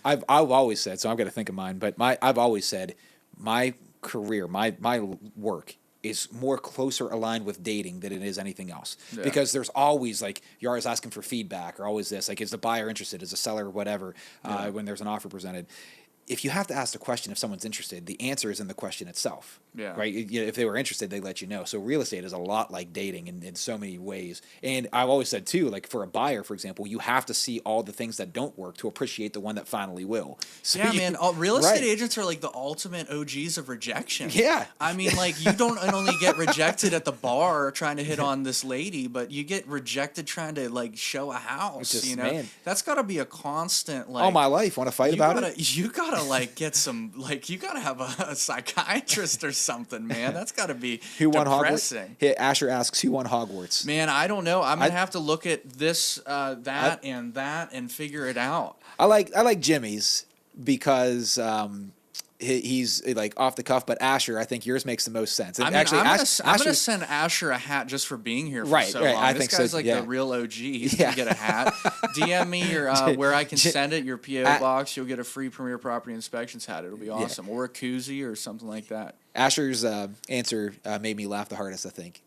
[SPEAKER 1] I've always said, so I'm going to think of mine, but I've always said my career, my work is more closer aligned with dating than it is anything else. Yeah. Because there's always you're always asking for feedback, or always this, is the buyer interested, is the seller, whatever, when there's an offer presented. If you have to ask the question if someone's interested, the answer is in the question itself. Yeah. Right? If they were interested, they let you know. So real estate is a lot like dating in so many ways. And I've always said, too, for a buyer, for example, you have to see all the things that don't work to appreciate the one that finally will. So
[SPEAKER 2] man. Real estate agents are the ultimate OGs of rejection.
[SPEAKER 1] Yeah.
[SPEAKER 2] I mean, you don't only get rejected at the bar trying to hit on this lady, but you get rejected trying to, show a house, Man. That's got to be a constant,
[SPEAKER 1] all my life. Want to fight about it?
[SPEAKER 2] You got to get some you gotta have a psychiatrist or something, man. That's gotta be
[SPEAKER 1] who won
[SPEAKER 2] depressing.
[SPEAKER 1] Hogwarts? Asher asks who won Hogwarts.
[SPEAKER 2] Man, I don't know. I'm gonna have to look at this, that, and figure it out.
[SPEAKER 1] I like Jimmy's because he's off the cuff, but Asher, I think yours makes the most sense. And
[SPEAKER 2] I'm gonna send Asher a hat just for being here for so long.
[SPEAKER 1] I
[SPEAKER 2] this
[SPEAKER 1] think
[SPEAKER 2] guy's
[SPEAKER 1] so,
[SPEAKER 2] the real OG. He's gonna get a hat. DM me your where I can send it, your PO box. You'll get a free Premier Property Inspections hat. It'll be awesome, or a koozie or something like that.
[SPEAKER 1] Asher's answer made me laugh the hardest, I think.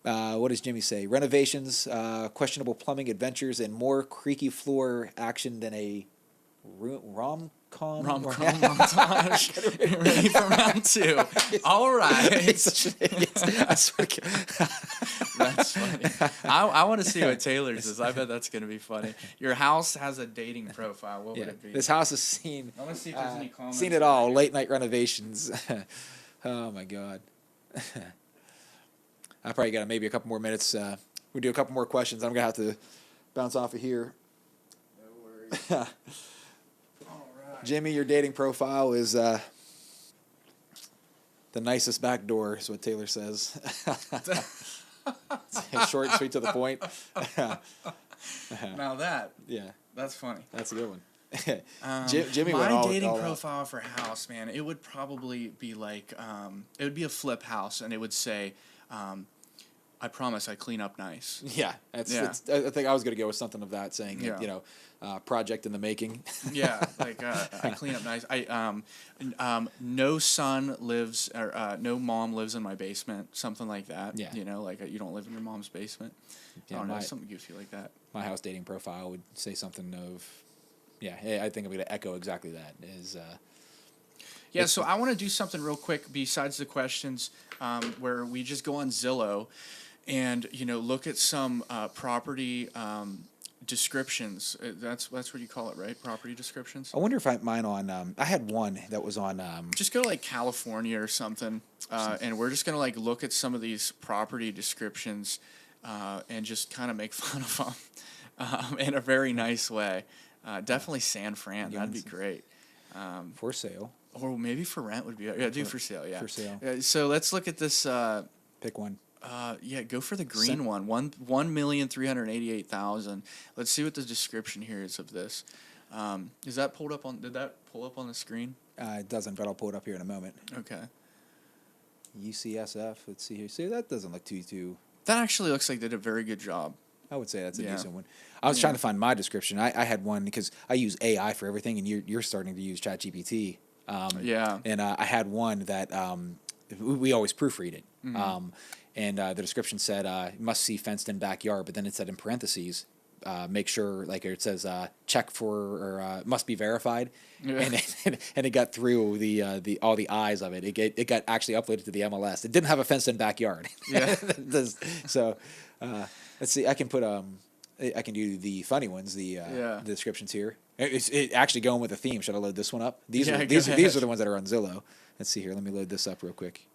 [SPEAKER 1] What does Jimmy say? Renovations, questionable plumbing adventures, and more creaky floor action than a rom-com?
[SPEAKER 2] Rom-com montage. Ready for round 2. All right.
[SPEAKER 1] I swear to God.
[SPEAKER 2] That's funny. I want to see what Taylor's is. I bet that's going to be funny. Your house has a dating profile. What would it be?
[SPEAKER 1] This house has seen.
[SPEAKER 2] I want to see if there's any comments.
[SPEAKER 1] Seen it all. Late night renovations. Oh my God. I probably got maybe a couple more minutes. We do a couple more questions. I'm gonna have to bounce off of here.
[SPEAKER 2] No worries. All right.
[SPEAKER 1] Jimmy, your dating profile is the nicest back door, is what Taylor says. Short and sweet to the point.
[SPEAKER 2] Now that.
[SPEAKER 1] Yeah.
[SPEAKER 2] That's funny.
[SPEAKER 1] That's a good one.
[SPEAKER 2] Jimmy
[SPEAKER 1] went
[SPEAKER 2] my
[SPEAKER 1] all,
[SPEAKER 2] dating
[SPEAKER 1] all
[SPEAKER 2] profile for house, man, it would probably be like it would be a flip house, and it would say I promise I clean up nice.
[SPEAKER 1] Yeah, it's, I think I was going to go with something of that, saying
[SPEAKER 2] Yeah.
[SPEAKER 1] you know, project in the making.
[SPEAKER 2] Yeah, like I clean up nice. No son lives or no mom lives in my basement, something like that.
[SPEAKER 1] Yeah.
[SPEAKER 2] You know, like you don't live in your mom's basement.
[SPEAKER 1] Yeah,
[SPEAKER 2] I don't know, something goofy like that.
[SPEAKER 1] My house dating profile would say something of, yeah, hey, I think I'm going to echo exactly that.
[SPEAKER 2] Yeah, so I want to do something real quick besides the questions, where we just go on Zillow, and you know, look at some property descriptions. That's what you call it, right? Property descriptions.
[SPEAKER 1] I wonder if mine on. I had one that was on.
[SPEAKER 2] Just go to like California or something, and we're just gonna like look at some of these property descriptions, and just kind of make fun of them in a very nice way. Definitely San Fran. That'd be great.
[SPEAKER 1] For sale.
[SPEAKER 2] Or maybe for rent would be. Yeah, do for sale. Yeah.
[SPEAKER 1] For sale.
[SPEAKER 2] So let's look at this.
[SPEAKER 1] Pick one.
[SPEAKER 2] Yeah, go for the green one. 1,388,000. Let's see what the description here is of this. Is that pulled up on? Did that pull up on the screen?
[SPEAKER 1] It doesn't, but I'll pull it up here in a moment.
[SPEAKER 2] Okay.
[SPEAKER 1] UCSF. Let's see here. See, that doesn't look too.
[SPEAKER 2] That actually looks like they did a very good job.
[SPEAKER 1] I would say that's a
[SPEAKER 2] Yeah.
[SPEAKER 1] decent one. I was trying to find my description. I had one because I use AI for everything, and you're starting to use ChatGPT.
[SPEAKER 2] Yeah.
[SPEAKER 1] And I had one that we always proofread it.
[SPEAKER 2] Mm-hmm.
[SPEAKER 1] And the description said, must see fenced in backyard, but then it said in parentheses, make sure, like it says, check for, or must be verified.
[SPEAKER 2] Yeah.
[SPEAKER 1] And it got through the all the eyes of it. It got actually uploaded to the MLS. It didn't have a fenced in backyard.
[SPEAKER 2] Yeah.
[SPEAKER 1] So let's see, I can put I can do the funny ones, the descriptions here. It's actually going with a theme. Should I load this one up? These are the ones that are on Zillow. Let's see here. Let me load this up real quick.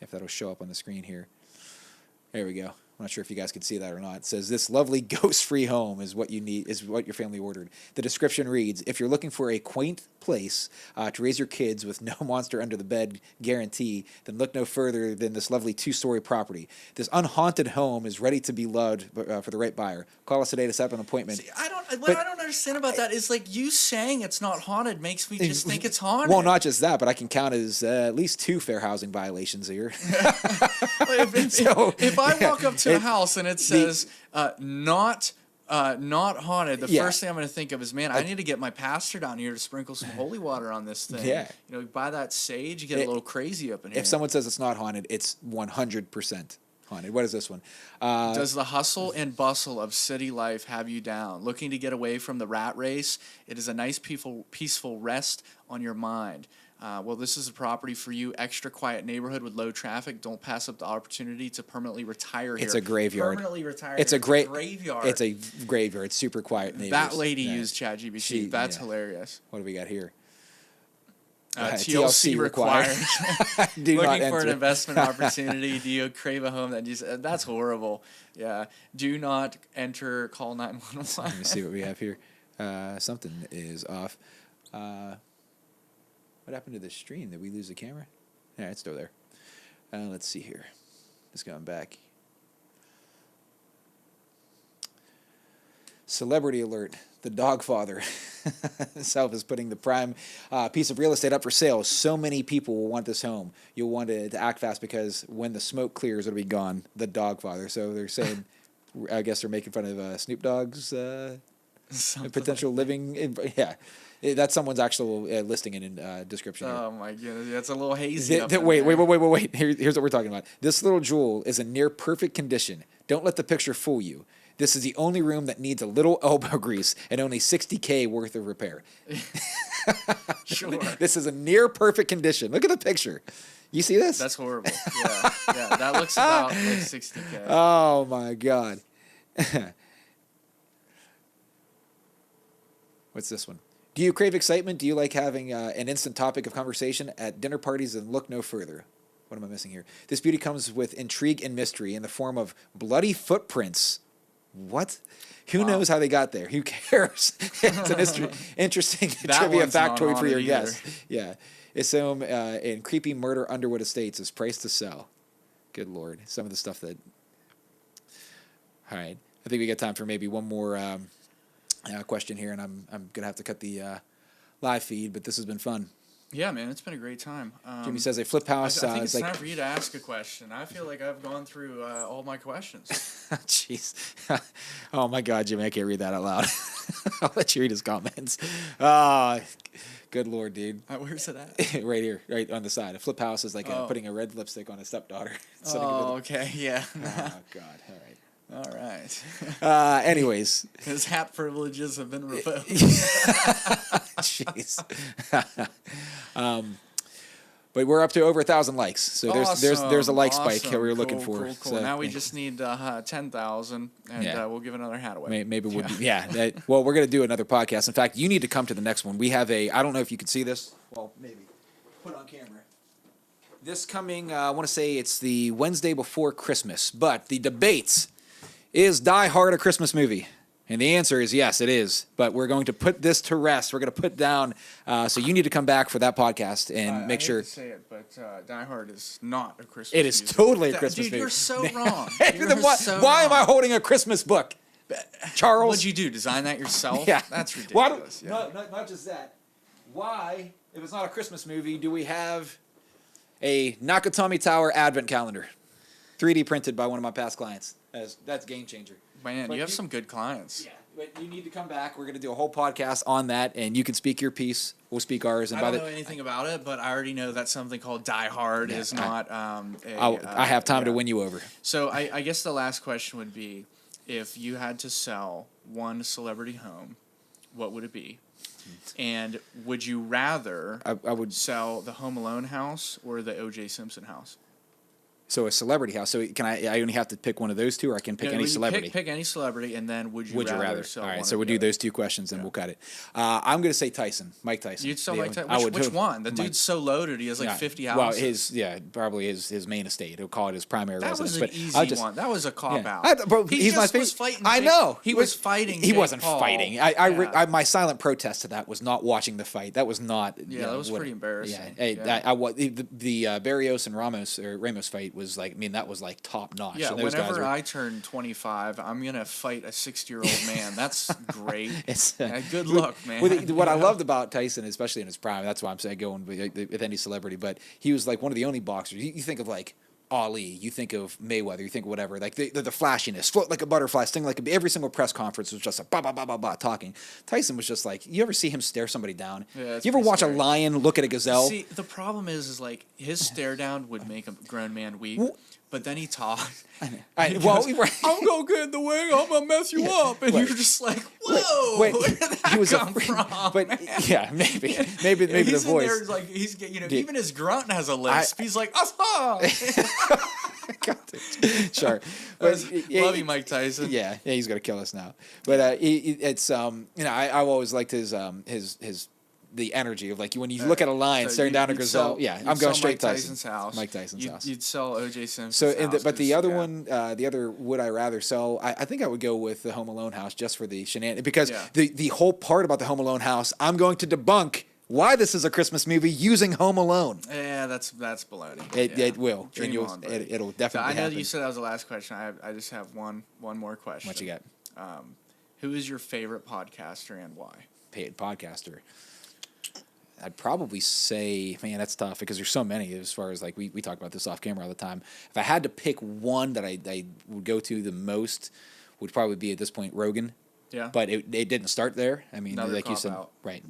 [SPEAKER 1] If that'll show up on the screen here. There we go. I'm not sure if you guys can see that or not. It says, this lovely ghost-free home is what you need, is what your family ordered. The description reads, if you're looking for a quaint place to raise your kids with no monster under the bed guarantee, then look no further than this lovely 2-story property. This unhaunted home is ready to be loved for the right buyer. Call us today to set up an appointment.
[SPEAKER 2] See, I don't understand about that is like you saying it's not haunted makes me just think it's haunted.
[SPEAKER 1] Well, not just that, but I can count as at least 2 fair housing violations here.
[SPEAKER 2] If I walk up to a house and it says not haunted, the first thing I'm going to think of is, man, I need to get my pastor down here to sprinkle some holy water on this thing.
[SPEAKER 1] Yeah.
[SPEAKER 2] You know, buy that sage, you get a little crazy up in here.
[SPEAKER 1] If someone says it's not haunted, it's 100% haunted. What is this one?
[SPEAKER 2] Does the hustle and bustle of city life have you down? Looking to get away from the rat race? It is a nice, peaceful rest on your mind. Well, this is a property for you. Extra quiet neighborhood with low traffic. Don't pass up the opportunity to permanently retire here.
[SPEAKER 1] It's a graveyard.
[SPEAKER 2] Permanently retire.
[SPEAKER 1] It's a
[SPEAKER 2] graveyard.
[SPEAKER 1] It's a graveyard. It's super quiet neighbors.
[SPEAKER 2] That lady used ChatGPT. That's hilarious.
[SPEAKER 1] What do we got here?
[SPEAKER 2] TLC required.
[SPEAKER 1] Do not
[SPEAKER 2] Looking for an
[SPEAKER 1] enter.
[SPEAKER 2] investment opportunity. Do you crave a home that that's horrible. Yeah. Do not enter. Call 911.
[SPEAKER 1] Let me see what we have here. Something is off. What happened to the stream? Did we lose the camera? Yeah, it's still there. Let's see here. Just going back. Celebrity alert. The dog father himself is putting the prime piece of real estate up for sale. So many people will want this home. You'll want to act fast because when the smoke clears, it'll be gone. The dog father. So they're saying, I guess they're making fun of Snoop Dogg's potential living. Yeah. That's someone's actual listing in description.
[SPEAKER 2] Oh my goodness, that's a little hazy.
[SPEAKER 1] Wait. Here's what we're talking about. This little jewel is in near perfect condition. Don't let the picture fool you. This is the only room that needs a little elbow grease and only $60K worth of repair.
[SPEAKER 2] Sure.
[SPEAKER 1] This is a near perfect condition. Look at the picture. You see this?
[SPEAKER 2] That's horrible. Yeah, that looks about like $60K.
[SPEAKER 1] Oh my God. What's this one? Do you crave excitement? Do you like having an instant topic of conversation at dinner parties and look no further? What am I missing here? This beauty comes with intrigue and mystery in the form of bloody footprints. What? Who knows how they got there? Who cares? It's an interesting trivia factoid for your guest. Yeah. It's home in creepy murder Underwood Estates is priced to sell. Good Lord. Some of the stuff that... All right. I think we got time for maybe one more question here, and I'm going to have to cut the live feed, but this has been fun.
[SPEAKER 2] Yeah, man, it's been a great time.
[SPEAKER 1] Jimmy says a flip house.
[SPEAKER 2] I think it's time for you to ask a question. I feel like I've gone through all my questions.
[SPEAKER 1] Jeez. Oh, my God, Jimmy, I can't read that out loud. I'll let you read his comments. Good Lord, dude.
[SPEAKER 2] Where's it at?
[SPEAKER 1] Right here, right on the side. A flip house is like putting a red lipstick on a stepdaughter.
[SPEAKER 2] Okay, yeah.
[SPEAKER 1] Oh, God, all right.
[SPEAKER 2] All right.
[SPEAKER 1] Anyways.
[SPEAKER 2] His hat privileges have been revoked.
[SPEAKER 1] Jeez. But we're up to over 1,000 likes, so there's a like spike that we were looking for.
[SPEAKER 2] Cool.
[SPEAKER 1] So,
[SPEAKER 2] now we just need 10,000, and we'll give another hat away.
[SPEAKER 1] Maybe we'll well, we're gonna do another podcast. In fact, you need to come to the next one. We have I don't know if you can see this. Well, maybe put it on camera. This coming, I want to say it's the Wednesday before Christmas, but the debates. Is Die Hard a Christmas movie? And the answer is yes, it is. But we're going to put this to rest. We're going to put down. So you need to come back for that podcast and make sure.
[SPEAKER 2] I hate to say it, but Die Hard is not a Christmas.
[SPEAKER 1] It is totally a Christmas movie.
[SPEAKER 2] Dude, you're so wrong.
[SPEAKER 1] Why am I holding a Christmas book, Charles?
[SPEAKER 2] What'd you do? Design that yourself?
[SPEAKER 1] Yeah,
[SPEAKER 2] that's ridiculous.
[SPEAKER 1] Not just that. Why, if it's not a Christmas movie, do we have a Nakatomi Tower Advent calendar, 3D printed by one of my past clients? That's game changer.
[SPEAKER 2] Man, you have some good clients.
[SPEAKER 1] Yeah, but you need to come back. We're going to do a whole podcast on that, and you can speak your piece. We'll speak ours. And
[SPEAKER 2] I don't know anything about it, but I already know that something called Die Hard is not.
[SPEAKER 1] I have time to win you over.
[SPEAKER 2] So I guess the last question would be, if you had to sell one celebrity home, what would it be? And would you rather
[SPEAKER 1] I would
[SPEAKER 2] sell the Home Alone house or the O.J. Simpson house?
[SPEAKER 1] So a celebrity house. So can I only have to pick one of those two, or I can pick any celebrity?
[SPEAKER 2] Pick any celebrity, and then would you rather sell
[SPEAKER 1] All right,
[SPEAKER 2] one
[SPEAKER 1] so we'll do those two questions, and we'll cut it. I'm going to say Tyson, Mike Tyson.
[SPEAKER 2] You'd sell Mike Tyson? Which one? The dude's so loaded, he has like 50 houses.
[SPEAKER 1] Well, probably his main estate. He'll call it his primary residence.
[SPEAKER 2] That was an easy one. That was a cop-out.
[SPEAKER 1] Bro, he's my favorite.
[SPEAKER 2] Was fighting
[SPEAKER 1] I know.
[SPEAKER 2] He was fighting
[SPEAKER 1] He wasn't
[SPEAKER 2] Paul.
[SPEAKER 1] fighting. My silent protest to that was not watching the fight. That was not.
[SPEAKER 2] Yeah, that was pretty embarrassing.
[SPEAKER 1] Yeah, the Barrios and Ramos fight was like, that was like top notch.
[SPEAKER 2] Yeah, whenever I turn 25, I'm gonna fight a 60-year-old man. That's great. Good luck, man.
[SPEAKER 1] What I loved about Tyson, especially in his prime, that's why I'm saying going with any celebrity, but he was like one of the only boxers. You think of like Ali, you think of Mayweather, you think of whatever, like the flashiness, float like a butterfly, sting like every single press conference was just a ba ba ba ba ba talking. Tyson was just like, you ever see him stare somebody down?
[SPEAKER 2] Yeah,
[SPEAKER 1] you ever watch a lion look at a gazelle?
[SPEAKER 2] See, the problem is like his stare down would make a grown man weak. But then he talked. I'm gonna get in the way. I'm gonna mess you up, and you're just like, whoa. Where did that come from?
[SPEAKER 1] But yeah, maybe the voice.
[SPEAKER 2] There, like even his grunt has a lisp. He's like, aha.
[SPEAKER 1] Sure.
[SPEAKER 2] Love you, Mike Tyson.
[SPEAKER 1] Yeah, he's gonna kill us now. But it's I've always liked his the energy of like when you look at a lion staring down a gazelle. I'm going straight
[SPEAKER 2] Tyson's house.
[SPEAKER 1] Mike Tyson's house.
[SPEAKER 2] You'd sell O.J. Simpson's house.
[SPEAKER 1] But the other one, the other would I rather sell? I think I would go with the Home Alone house just for the shenanigans, because the whole part about the Home Alone house, I'm going to debunk why this is a Christmas movie using Home Alone.
[SPEAKER 2] Yeah, that's baloney.
[SPEAKER 1] It will.
[SPEAKER 2] It'll
[SPEAKER 1] definitely
[SPEAKER 2] happen. I know
[SPEAKER 1] happen.
[SPEAKER 2] you said that was the last question. I just have one more question.
[SPEAKER 1] What you got?
[SPEAKER 2] Who is your favorite podcaster and why?
[SPEAKER 1] Paid podcaster. I'd probably say, man, that's tough because there's so many. As far as like we talk about this off camera all the time. If I had to pick one that I would go to the most, would probably be at this point Rogan.
[SPEAKER 2] Yeah.
[SPEAKER 1] But it didn't start there. I mean,
[SPEAKER 2] another
[SPEAKER 1] like you said,
[SPEAKER 2] out.
[SPEAKER 1] right?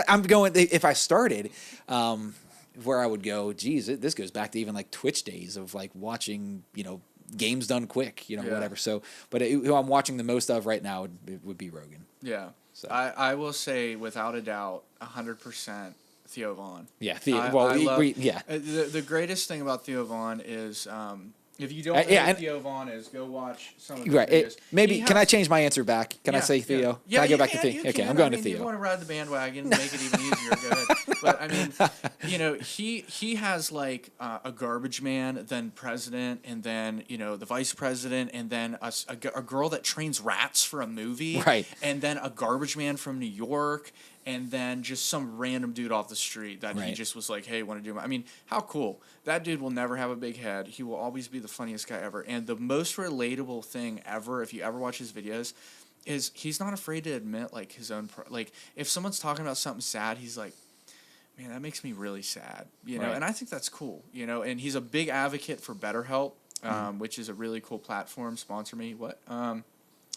[SPEAKER 1] I'm going. If I started, where I would go, geez, this goes back to even like Twitch days of like watching, game's done quick,
[SPEAKER 2] Yeah.
[SPEAKER 1] whatever. So, but who I'm watching the most of right now would be Rogan.
[SPEAKER 2] Yeah.
[SPEAKER 1] So.
[SPEAKER 2] I will say without a doubt, 100% Theo Vaughn.
[SPEAKER 1] Yeah.
[SPEAKER 2] The greatest thing about Theo Vaughn is if you don't know who Theo Vaun is, go watch some of the videos.
[SPEAKER 1] Can I change my answer back? Can I say Theo?
[SPEAKER 2] Yeah,
[SPEAKER 1] can I go
[SPEAKER 2] you
[SPEAKER 1] back
[SPEAKER 2] can,
[SPEAKER 1] to Theo?
[SPEAKER 2] you
[SPEAKER 1] Okay,
[SPEAKER 2] can.
[SPEAKER 1] I'm going to
[SPEAKER 2] You
[SPEAKER 1] Theo.
[SPEAKER 2] want to ride the bandwagon, make it even easier, go ahead. But I mean, he has like a garbage man, then president, and then the vice president, and then a girl that trains rats for a movie,
[SPEAKER 1] right?
[SPEAKER 2] And then a garbage man from New York. And then just some random dude off the street that he just was like, hey, want to do I mean, how cool. That dude will never have a big head. He will always be the funniest guy ever. And the most relatable thing ever, if you ever watch his videos, is he's not afraid to admit, like, his own... like, if someone's talking about something sad, he's like, man, that makes me really sad. And I think that's cool, And he's a big advocate for BetterHelp, which is a really cool platform. Sponsor me. What?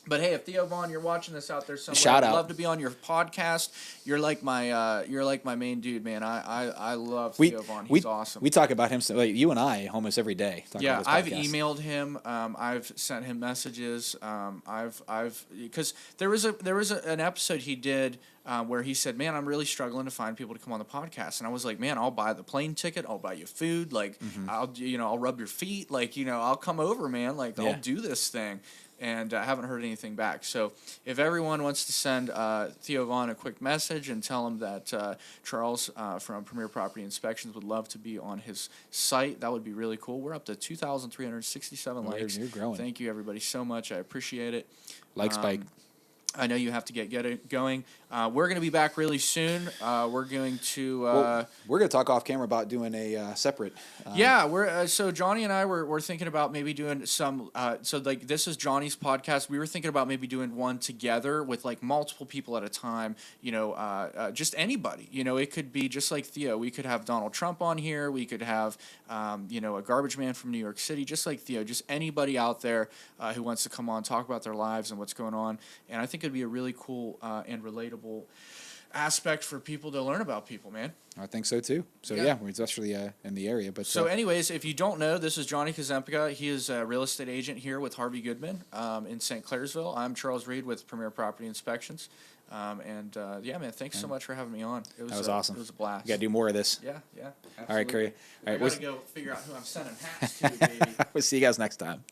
[SPEAKER 2] But hey, if Theo Vaughn, you're watching this out there somewhere,
[SPEAKER 1] Shout
[SPEAKER 2] I'd
[SPEAKER 1] out.
[SPEAKER 2] love to be on your podcast. You're like my main dude, man. I love Theo Vaughn. He's awesome.
[SPEAKER 1] We talk about him, you and I, almost every day.
[SPEAKER 2] Yeah, I've emailed him. I've sent him messages. Because there was an episode he did where he said, man, I'm really struggling to find people to come on the podcast. And I was like, man, I'll buy the plane ticket. I'll buy you food. Like, I'll rub your feet. Like, I'll come over, man. Like, I'll do this thing. And I haven't heard anything back. So if everyone wants to send Theo Vaughn a quick message and tell him that Charles from Premier Property Inspections would love to be on his site, that would be really cool. We're up to 2,367 likes.
[SPEAKER 1] You're growing.
[SPEAKER 2] Thank you, everybody, so much. I appreciate it.
[SPEAKER 1] Like Spike.
[SPEAKER 2] I know you have to get it going. We're going to be back really soon. We're going to...
[SPEAKER 1] we're going to talk off camera about doing a separate...
[SPEAKER 2] we're so Johnny and I were thinking about maybe doing some... so, like, this is Johnny's podcast. We were thinking about maybe doing one together with, like, multiple people at a time. Just anybody. It could be just like Theo. We could have Donald Trump on here. We could have, a garbage man from New York City, just like Theo. Just anybody out there who wants to come on, talk about their lives and what's going on. And I think it'd be a really cool and relatable aspect for people to learn about people, man.
[SPEAKER 1] I think so too. So we're especially in the area. But
[SPEAKER 2] so, anyways, if you don't know, this is Johnny Kazempika. He is a real estate agent here with Harvey Goodman in St. Clairsville. I'm Charles Reed with Premier Property Inspections. Man, thanks so much for having me on. That
[SPEAKER 1] was awesome.
[SPEAKER 2] It was a blast.
[SPEAKER 1] We got to do more of this.
[SPEAKER 2] Yeah, absolutely.
[SPEAKER 1] All right, Curry.
[SPEAKER 2] All right, we got to go figure out who I'm sending hats to, baby.
[SPEAKER 1] We'll see you guys next time.